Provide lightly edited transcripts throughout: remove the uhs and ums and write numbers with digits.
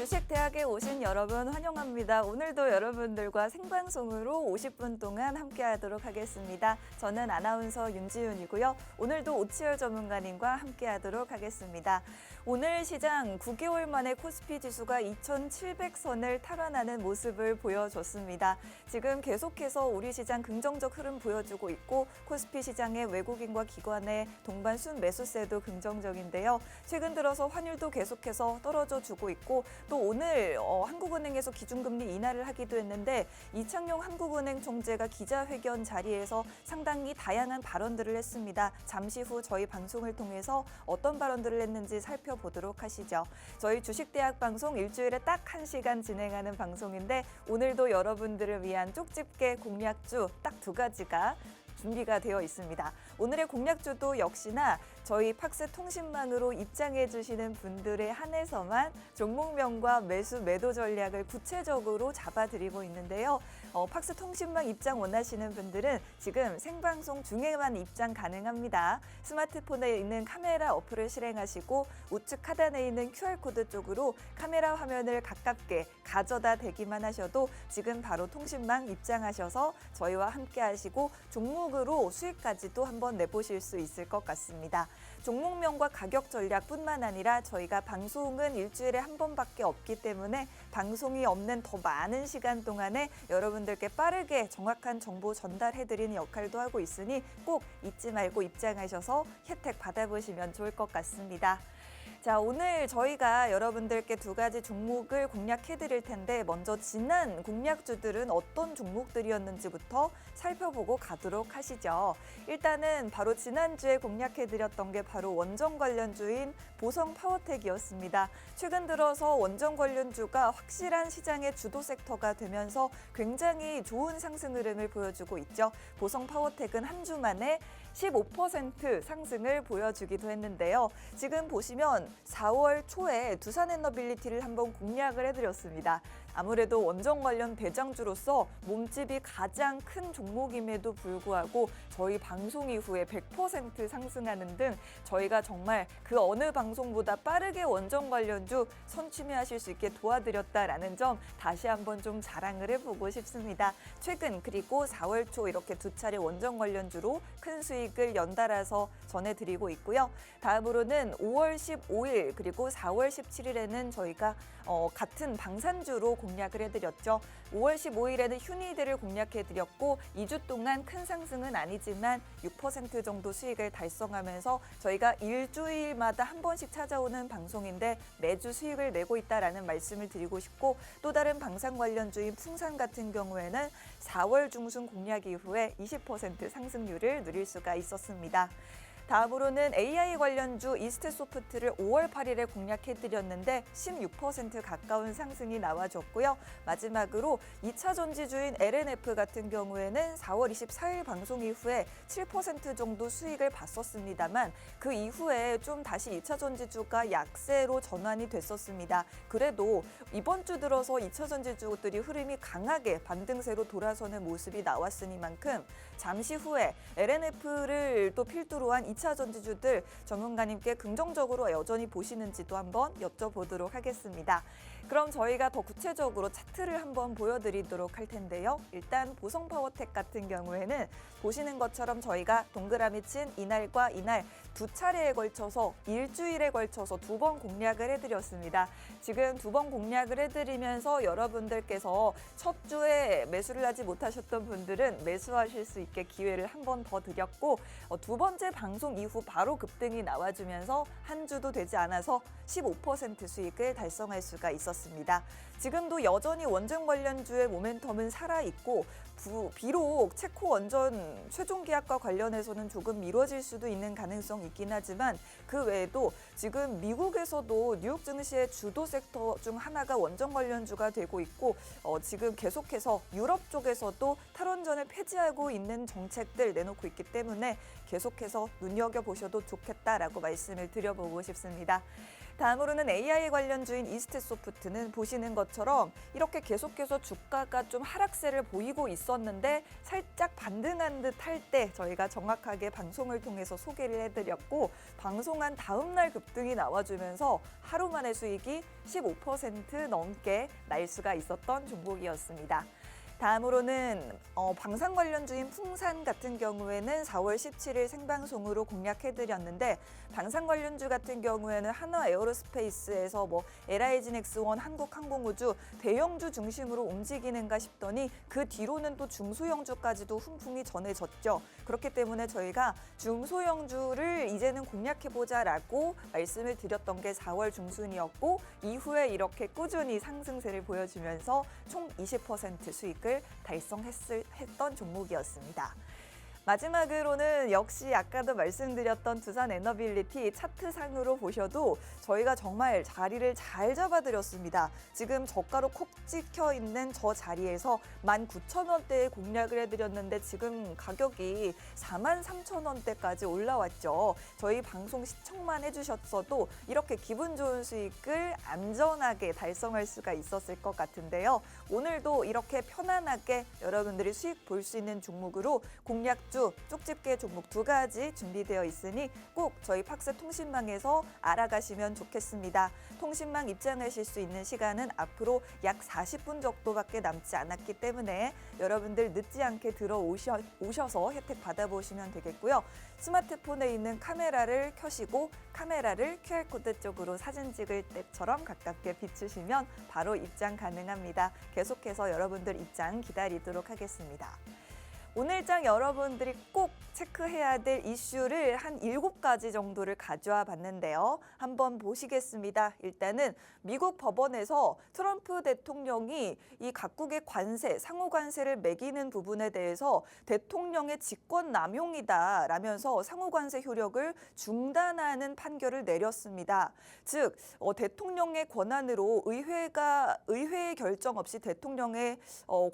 주식대학에 오신 여러분 환영합니다. 오늘도 여러분들과 생방송으로 50분 동안 함께하도록 하겠습니다. 저는 아나운서 윤지윤이고요. 오늘도 오치열 전문가님과 함께하도록 하겠습니다. 오늘 시장 9개월 만에 코스피 지수가 2,700선을 탈환하는 모습을 보여줬습니다. 지금 계속해서 우리 시장 긍정적 흐름 보여주고 있고 코스피 시장의 외국인과 기관의 동반 순매수세도 긍정적인데요. 최근 들어서 환율도 계속해서 떨어져 주고 있고 또 오늘 한국은행에서 기준금리 인하를 하기도 했는데 이창용 한국은행 총재가 기자회견 자리에서 상당히 다양한 발언들을 했습니다. 잠시 후 저희 방송을 통해서 어떤 발언들을 했는지 살펴보도록 하시죠. 저희 주식대학 방송 일주일에 딱 1시간 진행하는 방송인데 오늘도 여러분들을 위한 쪽집게 공략주 딱 2가지가 준비가 되어 있습니다. 오늘의 공략주도 역시나 저희 팍스 통신망으로 입장해 주시는 분들에 한해서만 종목명과 매수 매도 전략을 구체적으로 잡아드리고 있는데요. 팍스 통신망 입장 원하시는 분들은 지금 생방송 중에만 입장 가능합니다. 스마트폰에 있는 카메라 어플을 실행하시고 우측 하단에 있는 QR코드 쪽으로 카메라 화면을 가깝게 가져다 대기만 하셔도 지금 바로 통신망 입장하셔서 저희와 함께 하시고 종목으로 수익까지도 한번 내보실 수 있을 것 같습니다. 종목명과 가격 전략뿐만 아니라 저희가 방송은 일주일에 한 번밖에 없기 때문에 방송이 없는 더 많은 시간 동안에 여러분들께 빠르게 정확한 정보 전달해드리는 역할도 하고 있으니 꼭 잊지 말고 입장하셔서 혜택 받아보시면 좋을 것 같습니다. 자, 오늘 저희가 여러분들께 2가지 종목을 공략해드릴 텐데 먼저 지난 공략주들은 어떤 종목들이었는지부터 살펴보고 가도록 하시죠. 일단은 바로 지난주에 공략해드렸던 게 바로 원전 관련주인 보성 파워텍이었습니다. 최근 들어서 원전 관련주가 확실한 시장의 주도 섹터가 되면서 굉장히 좋은 상승 흐름을 보여주고 있죠. 보성 파워텍은 한 주 만에 15% 상승을 보여주기도 했는데요. 지금 보시면 4월 초에 두산에너빌리티를 한번 공략을 해드렸습니다. 아무래도 원전 관련 대장주로서 몸집이 가장 큰 종목임에도 불구하고 저희 방송 이후에 100% 상승하는 등 저희가 정말 그 어느 방송보다 빠르게 원전 관련주 선취매하실 수 있게 도와드렸다라는 점 다시 한번 좀 자랑을 해보고 싶습니다. 최근 그리고 4월 초 이렇게 2차례 원전 관련주로 큰 수익을 연달아서 전해드리고 있고요. 다음으로는 5월 15일 그리고 4월 17일에는 저희가 같은 방산주로 공략을 해드렸죠. 5월 15일에는 휴니드를 공략해드렸고 2주 동안 큰 상승은 아니지만 6% 정도 수익을 달성하면서 저희가 일주일마다 한 번씩 찾아오는 방송인데 매주 수익을 내고 있다라는 말씀을 드리고 싶고 또 다른 방산 관련주인 풍산 같은 경우에는 4월 중순 공략 이후에 20% 상승률을 누릴 수가 있었습니다. 다음으로는 AI 관련주 이스트소프트를 5월 8일에 공략해드렸는데 16% 가까운 상승이 나와줬고요. 마지막으로 2차 전지주인 LNF 같은 경우에는 4월 24일 방송 이후에 7% 정도 수익을 봤었습니다만 그 이후에 좀 다시 2차 전지주가 약세로 전환이 됐었습니다. 그래도 이번 주 들어서 2차 전지주들이 흐름이 강하게 반등세로 돌아서는 모습이 나왔으니만큼 잠시 후에 LNF를 또 필두로 한 2차 전지주들 전문가님께 긍정적으로 여전히 보시는지도 한번 여쭤보도록 하겠습니다. 그럼 저희가 더 구체적으로 차트를 한번 보여드리도록 할 텐데요. 일단 보성파워텍 같은 경우에는 보시는 것처럼 저희가 동그라미 친 이날과 이날 2차례에 걸쳐서 일주일에 걸쳐서 2번 공략을 해드렸습니다. 지금 2번 공략을 해드리면서 여러분들께서 첫 주에 매수를 하지 못하셨던 분들은 매수하실 수 있게 기회를 한 번 더 드렸고 2번째 방송 이후 바로 급등이 나와주면서 한 주도 되지 않아서 15% 수익을 달성할 수가 있었습니다. 지금도 여전히 원전 관련주의 모멘텀은 살아있고 비록 체코 원전 최종 계약과 관련해서는 조금 미뤄질 수도 있는 가능성이 있긴 하지만 그 외에도 지금 미국에서도 뉴욕 증시의 주도 섹터 중 하나가 원전 관련주가 되고 있고 지금 계속해서 유럽 쪽에서도 탈원전을 폐지하고 있는 정책들 내놓고 있기 때문에 계속해서 눈여겨보셔도 좋겠다라고 말씀을 드려보고 싶습니다. 다음으로는 AI 관련주인 이스트소프트는 보시는 것처럼 이렇게 계속해서 주가가 좀 하락세를 보이고 있었는데 살짝 반등한 듯 할 때 저희가 정확하게 방송을 통해서 소개를 해드렸고 방송한 다음 날 급등이 나와주면서 하루 만에 수익이 15% 넘게 날 수가 있었던 종목이었습니다. 다음으로는 방산 관련주인 풍산 같은 경우에는 4월 17일 생방송으로 공략해드렸는데 방산 관련주 같은 경우에는 한화 에어로스페이스에서 LIG 넥스원, 한국항공우주 대형주 중심으로 움직이는가 싶더니 그 뒤로는 또 중소형주까지도 훈풍이 전해졌죠. 그렇기 때문에 저희가 중소형주를 이제는 공략해보자라고 말씀을 드렸던 게 4월 중순이었고 이후에 이렇게 꾸준히 상승세를 보여주면서 총 20% 수익을 달성했던 종목이었습니다. 마지막으로는 역시 아까도 말씀드렸던 두산 에너빌리티 차트상으로 보셔도 저희가 정말 자리를 잘 잡아드렸습니다. 지금 저가로 콕 찍혀 있는 저 자리에서 19,000원대에 공략을 해드렸는데 지금 가격이 43,000원대까지 올라왔죠. 저희 방송 시청만 해주셨어도 이렇게 기분 좋은 수익을 안전하게 달성할 수가 있었을 것 같은데요. 오늘도 이렇게 편안하게 여러분들이 수익 볼 수 있는 종목으로 공략 쪽집게 종목 2가지 준비되어 있으니 꼭 저희 팍스 통신망에서 알아가시면 좋겠습니다. 통신망 입장하실 수 있는 시간은 앞으로 약 40분 정도밖에 남지 않았기 때문에 여러분들 늦지 않게 들어오셔서 혜택 받아보시면 되겠고요. 스마트폰에 있는 카메라를 켜시고 카메라를 QR코드 쪽으로 사진 찍을 때처럼 가깝게 비추시면 바로 입장 가능합니다. 계속해서 여러분들 입장 기다리도록 하겠습니다. 오늘장 여러분들이 꼭 체크해야 될 이슈를 한 7가지 정도를 가져와 봤는데요. 한번 보시겠습니다. 일단은 미국 법원에서 트럼프 대통령이 이 각국의 관세, 상호 관세를 매기는 부분에 대해서 대통령의 직권 남용이다라면서 상호 관세 효력을 중단하는 판결을 내렸습니다. 즉, 대통령의 권한으로 의회의 결정 없이 대통령의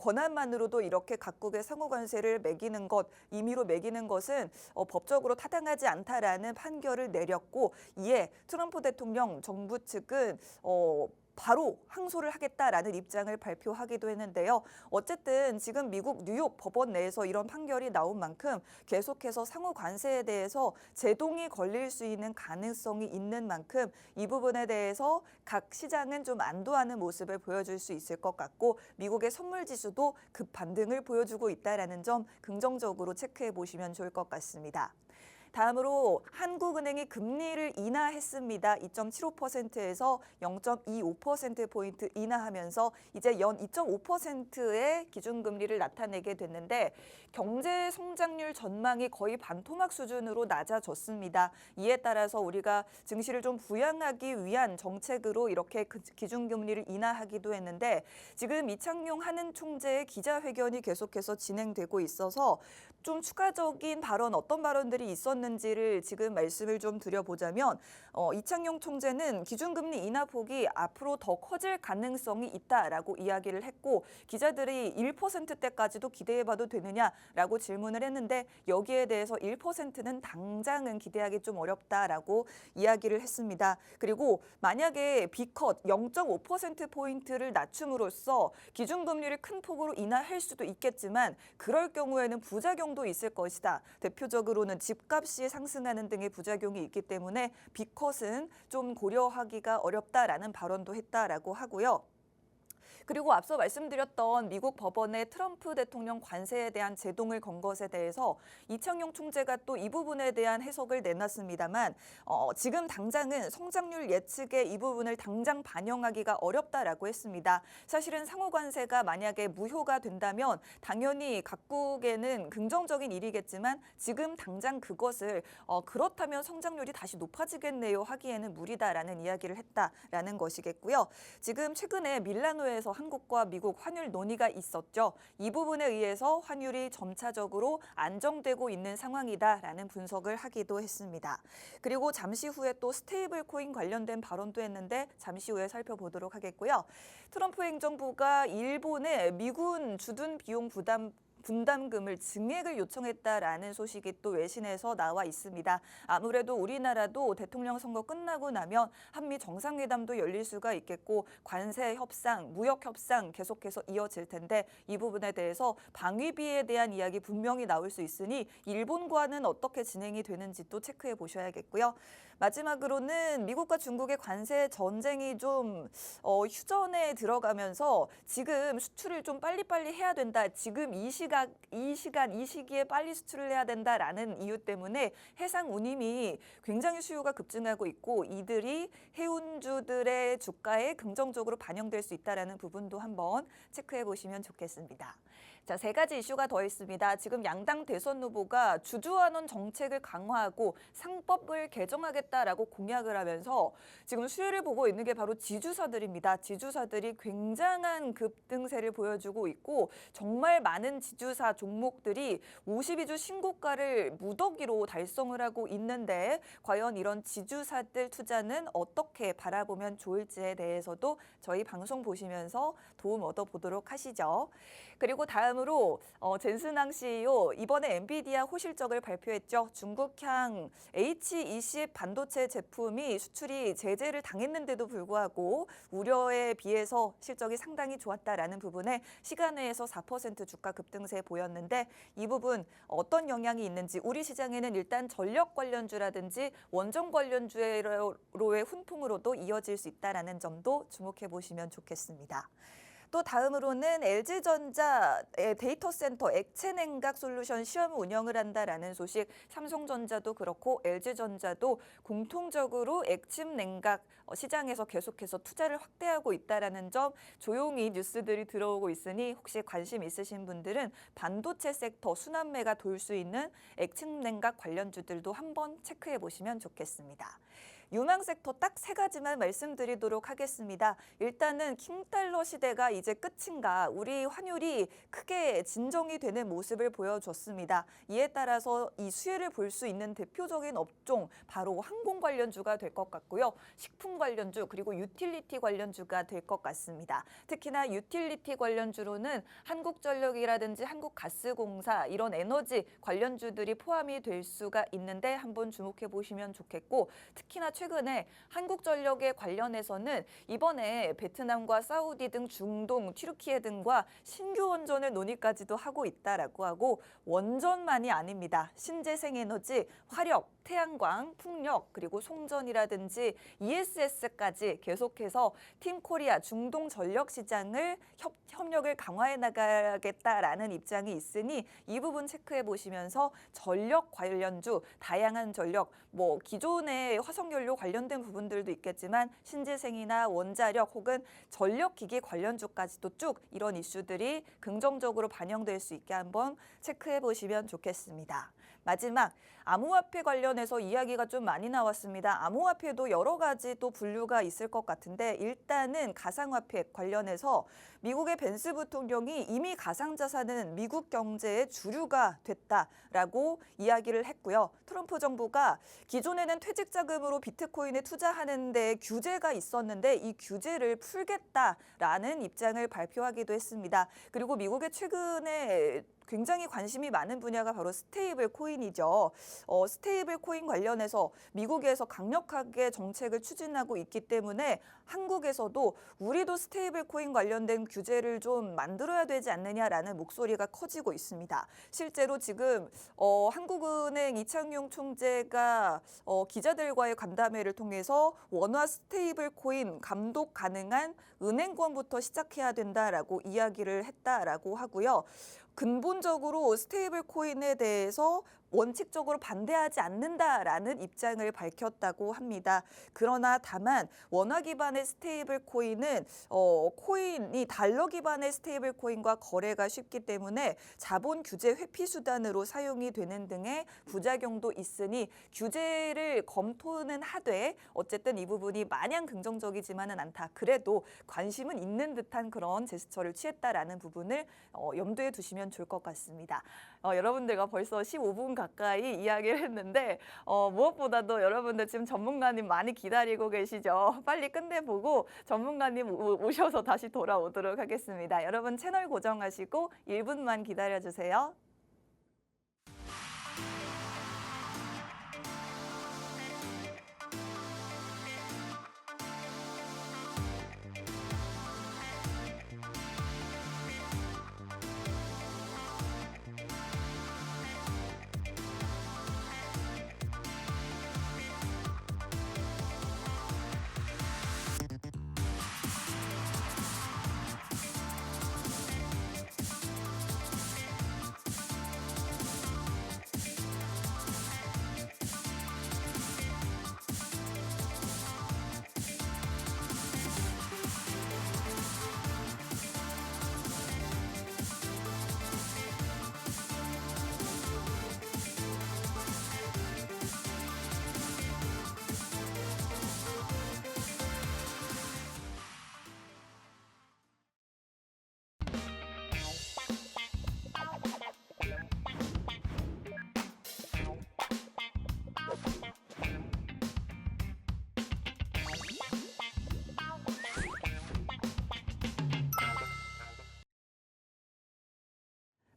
권한만으로도 이렇게 각국의 상호 관세를 매기는 것, 임의로 매기는 것은 법적으로 타당하지 않다라는 판결을 내렸고 이에 트럼프 대통령 정부 측은 바로 항소를 하겠다라는 입장을 발표하기도 했는데요. 어쨌든 지금 미국 뉴욕 법원 내에서 이런 판결이 나온 만큼 계속해서 상호 관세에 대해서 제동이 걸릴 수 있는 가능성이 있는 만큼 이 부분에 대해서 각 시장은 좀 안도하는 모습을 보여줄 수 있을 것 같고 미국의 선물 지수도 급반등을 보여주고 있다는 점 긍정적으로 체크해 보시면 좋을 것 같습니다. 다음으로 한국은행이 금리를 인하했습니다. 2.75%에서 0.25%포인트 인하하면서 이제 연 2.5%의 기준금리를 나타내게 됐는데 경제 성장률 전망이 거의 반토막 수준으로 낮아졌습니다. 이에 따라서 우리가 증시를 좀 부양하기 위한 정책으로 이렇게 기준금리를 인하하기도 했는데 지금 이창용 한은 총재의 기자회견이 계속해서 진행되고 있어서 좀 추가적인 발언, 어떤 발언들이 있었는지를 지금 말씀을 좀 드려보자면 이창용 총재는 기준금리 인하 폭이 앞으로 더 커질 가능성이 있다라고 이야기를 했고 기자들이 1%대까지도 기대해봐도 되느냐라고 질문을 했는데 여기에 대해서 1%는 당장은 기대하기 좀 어렵다라고 이야기를 했습니다. 그리고 만약에 B컷 0.5%포인트를 낮춤으로써 기준금리를 큰 폭으로 인하할 수도 있겠지만 그럴 경우에는 부작용도 있을 것이다. 대표적으로는 집값이 상승하는 등의 부작용이 있기 때문에 B컷은 좀 고려하기가 어렵다라는 발언도 했다라고 하고요. 그리고 앞서 말씀드렸던 미국 법원의 트럼프 대통령 관세에 대한 제동을 건 것에 대해서 이창용 총재가 또 이 부분에 대한 해석을 내놨습니다만 지금 당장은 성장률 예측에 이 부분을 당장 반영하기가 어렵다라고 했습니다. 사실은 상호 관세가 만약에 무효가 된다면 당연히 각국에는 긍정적인 일이겠지만 지금 당장 그것을 그렇다면 성장률이 다시 높아지겠네요 하기에는 무리다라는 이야기를 했다라는 것이겠고요. 지금 최근에 밀라노에서 한국과 미국 환율 논의가 있었죠. 이 부분에 의해서 환율이 점차적으로 안정되고 있는 상황이다라는 분석을 하기도 했습니다. 그리고 잠시 후에 또 스테이블 코인 관련된 발언도 했는데 잠시 후에 살펴보도록 하겠고요. 트럼프 행정부가 일본의 미군 주둔 비용 분담금을 증액을 요청했다라는 소식이 또 외신에서 나와 있습니다. 아무래도 우리나라도 대통령 선거 끝나고 나면 한미 정상회담도 열릴 수가 있겠고 관세 협상, 무역 협상 계속해서 이어질 텐데 이 부분에 대해서 방위비에 대한 이야기 분명히 나올 수 있으니 일본과는 어떻게 진행이 되는지 또 체크해 보셔야겠고요. 마지막으로는 미국과 중국의 관세 전쟁이 좀 휴전에 들어가면서 지금 수출을 좀 빨리빨리 해야 된다. 지금 이 시기에 빨리 수출을 해야 된다라는 이유 때문에 해상 운임이 굉장히 수요가 급증하고 있고 이들이 해운주들의 주가에 긍정적으로 반영될 수 있다는 부분도 한번 체크해 보시면 좋겠습니다. 자, 3가지 이슈가 더 있습니다. 지금 양당 대선 후보가 주주환원 정책을 강화하고 상법을 개정하겠다라고 공약을 하면서 지금 수혜를 보고 있는 게 바로 지주사들입니다. 지주사들이 굉장한 급등세를 보여주고 있고 정말 많은 지주사 종목들이 52주 신고가를 무더기로 달성을 하고 있는데 과연 이런 지주사들 투자는 어떻게 바라보면 좋을지에 대해서도 저희 방송 보시면서 도움 얻어보도록 하시죠. 그리고 다음으로 젠슨항 CEO 이번에 엔비디아 호실적을 발표했죠. 중국향 H20 반도체 제품이 수출이 제재를 당했는데도 불구하고 우려에 비해서 실적이 상당히 좋았다라는 부분에 시간외에서 4% 주가 급등세 보였는데 이 부분 어떤 영향이 있는지 우리 시장에는 일단 전력 관련주라든지 원전 관련주로의 훈풍으로도 이어질 수 있다는 점도 주목해 보시면 좋겠습니다. 또 다음으로는 LG전자의 데이터 센터 액체 냉각 솔루션 시험 운영을 한다라는 소식, 삼성전자도 그렇고 LG전자도 공통적으로 액침 냉각 시장에서 계속해서 투자를 확대하고 있다라는 점 조용히 뉴스들이 들어오고 있으니 혹시 관심 있으신 분들은 반도체 섹터 순환매가 돌 수 있는 액침 냉각 관련주들도 한번 체크해 보시면 좋겠습니다. 유망 섹터 딱 3가지만 말씀드리도록 하겠습니다. 일단은 킹달러 시대가 이제 끝인가 우리 환율이 크게 진정이 되는 모습을 보여줬습니다. 이에 따라서 이 수혜를 볼 수 있는 대표적인 업종 바로 항공 관련주가 될 것 같고요. 식품 관련주 그리고 유틸리티 관련주가 될 것 같습니다. 특히나 유틸리티 관련주로는 한국전력이라든지 한국가스공사 이런 에너지 관련주들이 포함이 될 수가 있는데 한번 주목해 보시면 좋겠고 특히나 최근에 한국전력에 관련해서는 이번에 베트남과 사우디 등 중동, 튀르키예 등과 신규 원전을 논의까지도 하고 있다라고 하고 원전만이 아닙니다. 신재생에너지, 화력, 태양광, 풍력, 그리고 송전이라든지 ESS까지 계속해서 팀코리아 중동 전력 시장을 협력을 강화해 나가겠다라는 입장이 있으니 이 부분 체크해 보시면서 전력 관련주, 다양한 전력, 기존의 화석연료 관련된 부분들도 있겠지만 신재생이나 원자력 혹은 전력기기 관련주까지도 쭉 이런 이슈들이 긍정적으로 반영될 수 있게 한번 체크해 보시면 좋겠습니다. 마지막 암호화폐 관련해서 이야기가 좀 많이 나왔습니다. 암호화폐도 여러 가지 또 분류가 있을 것 같은데 일단은 가상화폐 관련해서 미국의 벤스 부통령이 이미 가상자산은 미국 경제의 주류가 됐다라고 이야기를 했고요. 트럼프 정부가 기존에는 퇴직자금으로 비트코인에 투자하는 데 규제가 있었는데 이 규제를 풀겠다라는 입장을 발표하기도 했습니다. 그리고 미국의 최근에 굉장히 관심이 많은 분야가 바로 스테이블 코인이죠. 스테이블 코인 관련해서 미국에서 강력하게 정책을 추진하고 있기 때문에 한국에서도 우리도 스테이블 코인 관련된 규제를 좀 만들어야 되지 않느냐라는 목소리가 커지고 있습니다. 실제로 지금 한국은행 이창용 총재가 기자들과의 간담회를 통해서 원화 스테이블 코인 감독 가능한 은행권부터 시작해야 된다라고 이야기를 했다라고 하고요. 근본적으로 스테이블 코인에 대해서 원칙적으로 반대하지 않는다라는 입장을 밝혔다고 합니다. 그러나 다만 원화 기반의 스테이블 코인은 코인이 달러 기반의 스테이블 코인과 거래가 쉽기 때문에 자본 규제 회피 수단으로 사용이 되는 등의 부작용도 있으니 규제를 검토는 하되 어쨌든 이 부분이 마냥 긍정적이지만은 않다. 그래도 관심은 있는 듯한 그런 제스처를 취했다라는 부분을 염두에 두시면 좋을 것 같습니다. 여러분들과 벌써 15분 가까이 이야기를 했는데 무엇보다도 여러분들 지금 전문가님 많이 기다리고 계시죠. 빨리 끝내보고 전문가님 오셔서 다시 돌아오도록 하겠습니다. 여러분 채널 고정하시고 1분만 기다려주세요.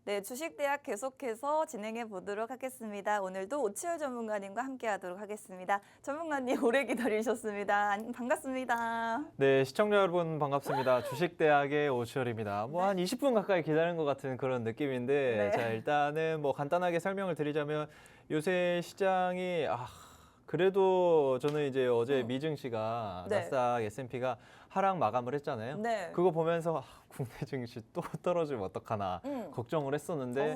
네, 주식대학 계속해서 진행해 보도록 하겠습니다. 오늘도 오치열 전문가님과 함께하도록 하겠습니다. 전문가님 오래 기다리셨습니다. 반갑습니다. 네, 시청자 여러분 반갑습니다. 주식대학의 오치열입니다. 뭐 한 20분 가까이 기다린 것 같은 그런 느낌인데, 네. 자 일단은 뭐 간단하게 설명을 드리자면 요새 시장이 그래도 저는 이제 어제 미증시가 네. 나스닥 S&P가 하락 마감을 했잖아요. 네. 그거 보면서 국내 증시 또 떨어지면 어떡하나 걱정을 했었는데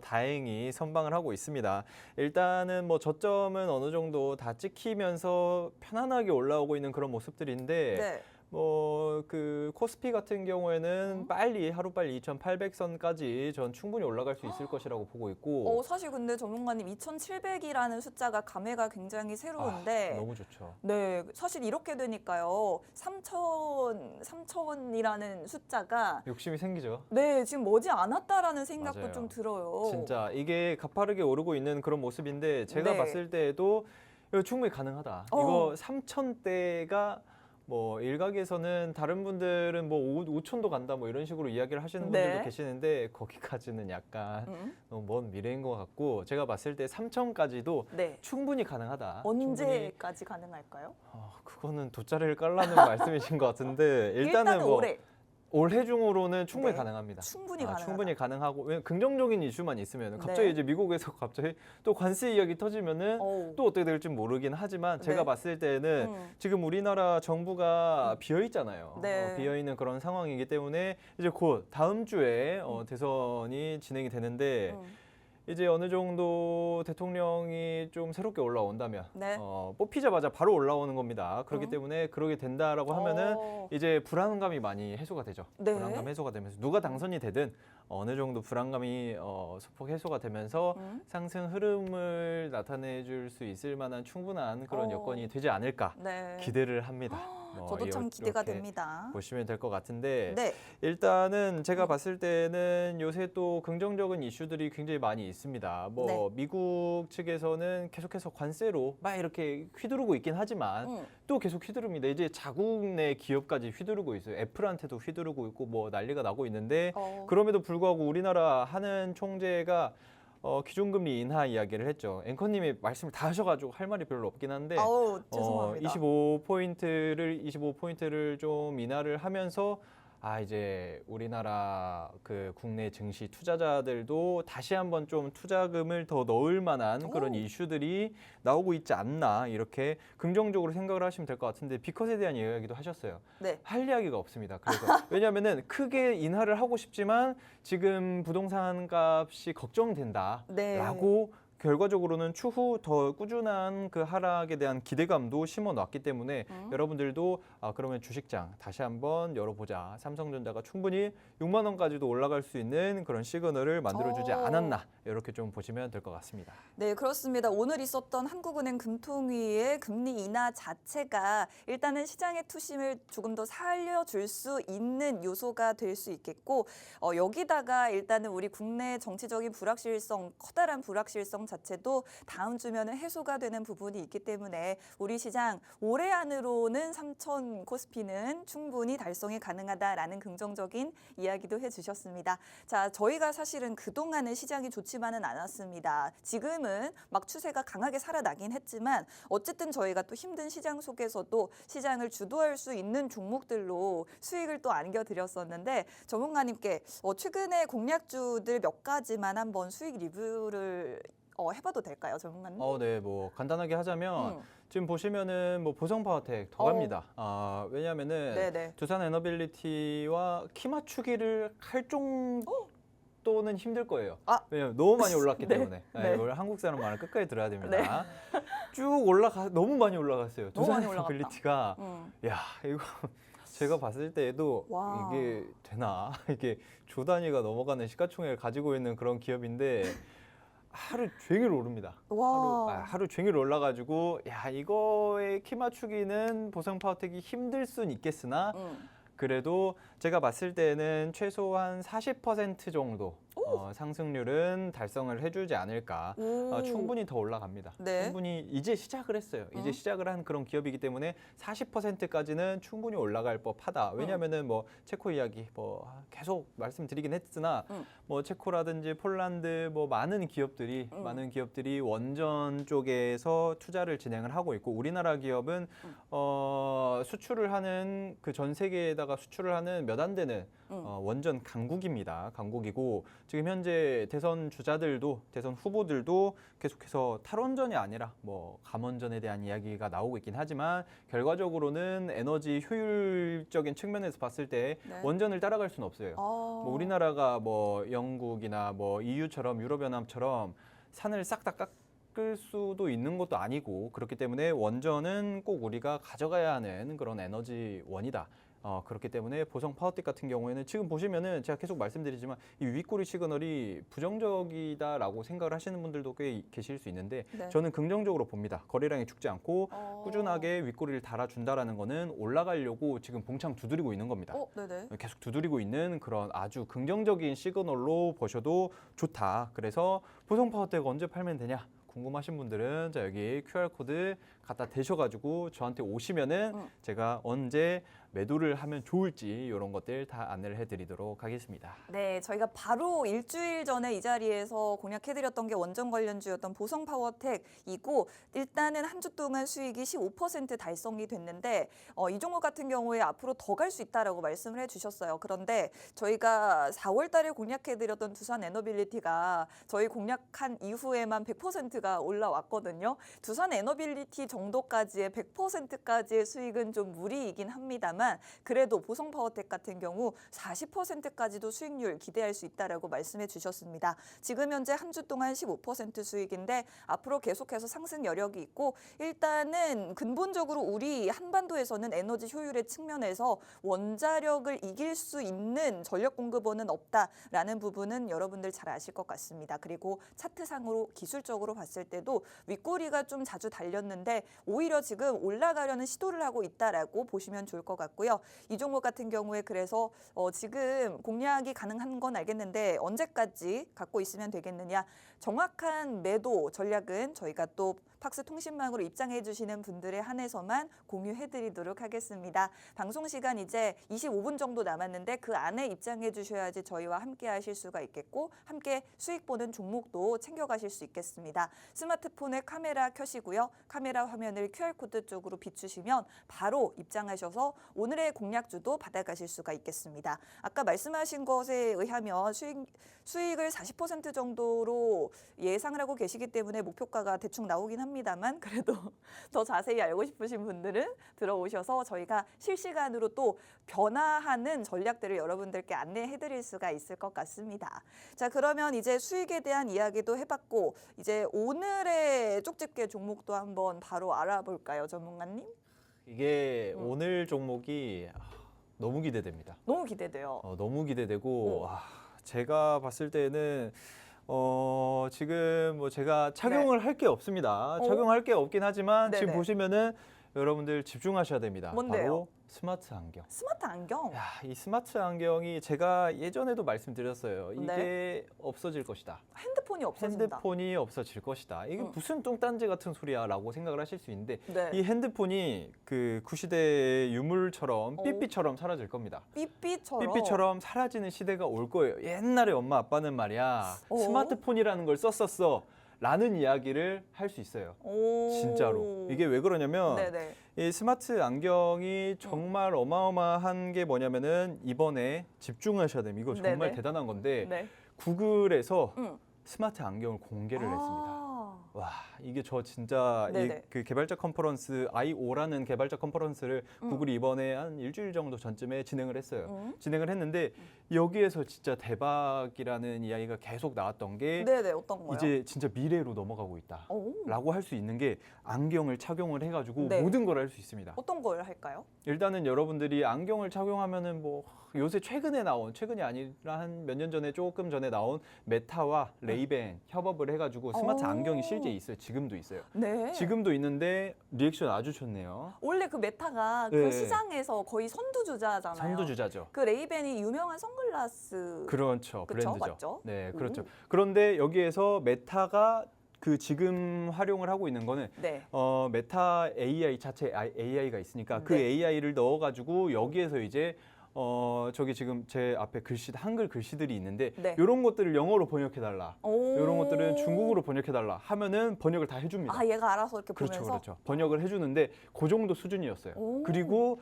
다행히 선방을 하고 있습니다. 일단은 뭐 저점은 어느 정도 다 찍히면서 편안하게 올라오고 있는 그런 모습들인데 네. 뭐 그 코스피 같은 경우에는 빨리 하루빨리 2,800선까지 전 충분히 올라갈 수 있을 것이라고 보고 있고 사실 근데 전문가님 2,700이라는 숫자가 감회가 굉장히 새로운데 너무 좋죠. 네, 사실 이렇게 되니까요. 3,000이라는 숫자가 욕심이 생기죠. 네, 지금 머지 않았다라는 생각도 맞아요. 좀 들어요. 진짜 이게 가파르게 오르고 있는 그런 모습인데 제가 네. 봤을 때에도 이거 충분히 가능하다. 이거 3,000대가 뭐 일각에서는 다른 분들은 뭐 5천도 간다 뭐 이런 식으로 이야기를 하시는 분들도 네. 계시는데 거기까지는 약간 너무 먼 미래인 것 같고 제가 봤을 때 3천까지도 네. 충분히 가능하다. 언제까지 가능할까요? 그거는 돗자리를 깔라는 말씀이신 것 같은데 일단은 뭐 올해 중으로는 충분히 네. 가능합니다. 충분히 가능하다. 충분히 가능하고 긍정적인 이슈만 있으면 갑자기 네. 이제 미국에서 갑자기 또 관세 이야기 터지면은 또 어떻게 될지 모르긴 하지만 제가 네. 봤을 때는 지금 우리나라 정부가 비어 있잖아요. 네. 비어 있는 그런 상황이기 때문에 이제 곧 다음 주에 대선이 진행이 되는데 이제 어느 정도 대통령이 좀 새롭게 올라온다면 네. 뽑히자마자 바로 올라오는 겁니다. 그렇기 때문에 그러게 된다라고 하면은 이제 불안감이 많이 해소가 되죠. 네. 불안감 해소가 되면서 누가 당선이 되든 어느 정도 불안감이 소폭 해소가 되면서 상승 흐름을 나타내 줄 수 있을 만한 충분한 그런 여건이 되지 않을까 네. 기대를 합니다. 저도 참 기대가 됩니다. 보시면 될 것 같은데 네. 일단은 제가 봤을 때는 요새 또 긍정적인 이슈들이 굉장히 많이 있습니다. 뭐 네. 미국 측에서는 계속해서 관세로 막 이렇게 휘두르고 있긴 하지만 또 계속 휘두릅니다. 이제 자국 내 기업까지 휘두르고 있어요. 애플한테도 휘두르고 있고 뭐 난리가 나고 있는데 그럼에도 불구하고 우리나라 하는 총재가 기준금리 인하 이야기를 했죠. 앵커님이 말씀을 다 하셔가지고 할 말이 별로 없긴 한데 죄송합니다. 25포인트를 좀 인하를 하면서 이제 우리나라 그 국내 증시 투자자들도 다시 한번 좀 투자금을 더 넣을 만한 그런 이슈들이 나오고 있지 않나 이렇게 긍정적으로 생각을 하시면 될 것 같은데 비컷에 대한 이야기도 하셨어요. 네. 할 이야기가 없습니다. 그래서 왜냐하면은 크게 인하를 하고 싶지만 지금 부동산 값이 걱정된다라고 결과적으로는 추후 더 꾸준한 그 하락에 대한 기대감도 심어놨기 때문에 여러분들도 그러면 주식장 다시 한번 열어보자. 삼성전자가 충분히 6만 원까지도 올라갈 수 있는 그런 시그널을 만들어주지 않았나 이렇게 좀 보시면 될 것 같습니다. 네, 그렇습니다. 오늘 있었던 한국은행 금통위의 금리 인하 자체가 일단은 시장의 투심을 조금 더 살려줄 수 있는 요소가 될 수 있겠고 여기다가 일단은 우리 국내 정치적인 불확실성, 커다란 불확실성 자체도 다음 주면은 해소가 되는 부분이 있기 때문에 우리 시장 올해 안으로는 3천 코스피는 충분히 달성이 가능하다라는 긍정적인 이야기도 해주셨습니다. 자, 저희가 사실은 그동안은 시장이 좋지만은 않았습니다. 지금은 막 추세가 강하게 살아나긴 했지만 어쨌든 저희가 또 힘든 시장 속에서도 시장을 주도할 수 있는 종목들로 수익을 또 안겨드렸었는데 전문가님께 최근에 공략주들 몇 가지만 한번 수익 리뷰를 해봐도 될까요, 전문가님? 네, 뭐 간단하게 하자면 지금 보시면은 뭐 보성파워텍 더 갑니다. 왜냐하면은 네네. 두산 에너빌리티와 키 맞추기를 할 정도는 힘들 거예요. 왜냐면 너무 많이 올랐기 네. 때문에. 네. 이걸 한국 사람 말은 끝까지 들어야 됩니다. 쭉 너무 많이 올라갔어요. 너무 두산 많이 올라갔다. 에너빌리티가 야 이거 제가 봤을 때에도 와. 이게 되나 이게 조 단위가 넘어가는 시가총액을 가지고 있는 그런 기업인데. 하루 종일 오릅니다. 와. 하루 종일 올라가지고 야 이거에 키 맞추기는 보성파워텍이 힘들 순 있겠으나 그래도 제가 봤을 때는 최소한 40% 정도 상승률은 달성을 해주지 않을까. 충분히 더 올라갑니다. 네. 충분히 이제 시작을 했어요. 이제 시작을 한 그런 기업이기 때문에 40%까지는 충분히 올라갈 법하다. 왜냐하면은 뭐 체코 이야기 뭐 계속 말씀드리긴 했으나 뭐 체코라든지 폴란드 뭐 많은 기업들이 원전 쪽에서 투자를 진행을 하고 있고 우리나라 기업은 수출을 하는 그 전 세계에다가 수출을 하는 몇 안 되는 원전 강국입니다. 강국이고 지금 현재 대선 주자들도 대선 후보들도 계속해서 탈원전이 아니라 뭐 감원전에 대한 이야기가 나오고 있긴 하지만 결과적으로는 에너지 효율적인 측면에서 봤을 때 원전을 따라갈 수는 없어요. 뭐 우리나라가 뭐 영국이나 뭐 EU처럼 유럽연합처럼 산을 싹 다 깎을 수도 있는 것도 아니고 그렇기 때문에 원전은 꼭 우리가 가져가야 하는 그런 에너지원이다. 그렇기 때문에 보성 파워텍 같은 경우에는 지금 보시면은 제가 계속 말씀드리지만 이 윗꼬리 시그널이 부정적이다라고 생각을 하시는 분들도 꽤 계실 수 있는데 저는 긍정적으로 봅니다. 거래량이 죽지 않고 꾸준하게 윗꼬리를 달아준다라는 거는 올라가려고 지금 봉창 두드리고 있는 겁니다. 계속 두드리고 있는 그런 아주 긍정적인 시그널로 보셔도 좋다. 그래서 보성 파워텍 언제 팔면 되냐? 궁금하신 분들은 자 여기 QR코드 갖다 대셔가지고 저한테 오시면은 제가 언제 매도를 하면 좋을지 이런 것들 다 안내를 해드리도록 하겠습니다. 네, 저희가 바로 일주일 전에 이 자리에서 공략해드렸던 게 원전 관련주였던 보성파워텍이고 일단은 한 주 동안 수익이 15% 달성이 됐는데 이 종목 같은 경우에 앞으로 더 갈 수 있다라고 말씀을 해주셨어요. 그런데 저희가 4월 달에 공략해드렸던 두산 에너빌리티가 저희 공략한 이후에만 100%가 올라왔거든요. 두산 에너빌리티 정도까지의 100%까지의 수익은 좀 무리이긴 합니다만 그래도 보성파워텍 같은 경우 40%까지도 수익률 기대할 수 있다라고 말씀해 주셨습니다. 지금 현재 한 주 동안 15% 수익인데 앞으로 계속해서 상승 여력이 있고 일단은 근본적으로 우리 한반도에서는 에너지 효율의 측면에서 원자력을 이길 수 있는 전력 공급원은 없다라는 부분은 여러분들 잘 아실 것 같습니다. 그리고 차트상으로 기술적으로 봤을 때도 윗꼬리가 좀 자주 달렸는데 오히려 지금 올라가려는 시도를 하고 있다라고 보시면 좋을 것 같고요. 이 종목 같은 경우에 그래서 지금 공략이 가능한 건 알겠는데 언제까지 갖고 있으면 되겠느냐. 정확한 매도 전략은 저희가 또 팍스 통신망으로 입장해 주시는 분들에 한해서만 공유해 드리도록 하겠습니다. 방송 시간 이제 25분 정도 남았는데 그 안에 입장해 주셔야지 저희와 함께 하실 수가 있겠고 함께 수익 보는 종목도 챙겨 가실 수 있겠습니다. 스마트폰에 카메라 켜시고요. 카메라 화면을 QR코드 쪽으로 비추시면 바로 입장하셔서 오늘의 공략주도 받아가실 수가 있겠습니다. 아까 말씀하신 것에 의하면 수익을 40% 정도로 예상을 하고 계시기 때문에 목표가가 대충 나오긴 합니다. 합니다만 그래도 더 자세히 알고 싶으신 분들은 들어오셔서 저희가 실시간으로 또 변화하는 전략들을 여러분들께 안내해드릴 수가 있을 것 같습니다. 자, 그러면 이제 수익에 대한 이야기도 해봤고 이제 오늘의 쪽집게 종목도 한번 바로 알아볼까요, 전문가님? 이게 오늘 종목이 너무 기대됩니다. 너무 기대돼요. 너무 기대되고 제가 봤을 때는 지금 뭐 제가 착용을 할 게 없습니다. 착용할 게 없긴 하지만 네네. 지금 보시면은 여러분들 집중하셔야 됩니다. 뭔데요? 바로 스마트 안경. 스마트 안경. 야, 이 스마트 안경이 제가 예전에도 말씀드렸어요. 이게 없어질 것이다. 핸드폰이 없어진다. 핸드폰이 없어질 것이다. 이게 무슨 뚱딴지 같은 소리야라고 생각을 하실 수 있는데 네. 이 핸드폰이 그 구시대의 유물처럼 삐삐처럼 사라질 겁니다. 삐삐처럼 사라지는 시대가 올 거예요. 옛날에 엄마 아빠는 말이야 스마트폰이라는 걸 썼었어 라는 이야기를 할 수 있어요. 진짜로. 이게 왜 그러냐면 네네. 이 스마트 안경이 정말 어마어마한 게 뭐냐면은 이번에 집중하셔야 됩니다. 이거 정말 네네. 대단한 건데 네. 구글에서 스마트 안경을 공개를 했습니다. 와, 이게 저 진짜 그 개발자 컨퍼런스 I.O.라는 개발자 컨퍼런스를 구글이 이번에 한 일주일 정도 전쯤에 진행을 했어요. 진행을 했는데 여기에서 진짜 대박이라는 이야기가 계속 나왔던 게 네네, 어떤 거요? 이제 진짜 미래로 넘어가고 있다라고 할 수 있는 게 안경을 착용을 해가지고 네. 모든 걸 할 수 있습니다. 어떤 걸 할까요? 일단은 여러분들이 안경을 착용하면은 뭐 요새 최근이 아니라 한 몇 년 전에 조금 전에 나온 메타와 레이벤 협업을 해가지고 스마트 안경이 실제 있어요. 지금도 있어요. 네. 지금도 있는데 리액션 아주 좋네요. 원래 그 메타가 네. 그 시장에서 거의 선두주자잖아요. 선두주자죠. 그 레이벤이 유명한 선글라스. 그렇죠. 그쵸? 브랜드죠. 맞죠? 네, 그렇죠. 그런데 여기에서 메타가 그 지금 활용을 하고 있는 거는 네. 메타 AI 자체 AI가 있으니까 그 네. AI를 넣어가지고 여기에서 이제 저기 지금 제 앞에 한글 글씨들이 있는데 네. 이런 것들을 영어로 번역해달라. 오. 이런 것들은 중국어로 번역해달라 하면은 번역을 다 해줍니다. 아, 얘가 알아서 이렇게 그렇죠, 보면서. 그렇죠. 번역을 해주는데 그 정도 수준이었어요. 오. 그리고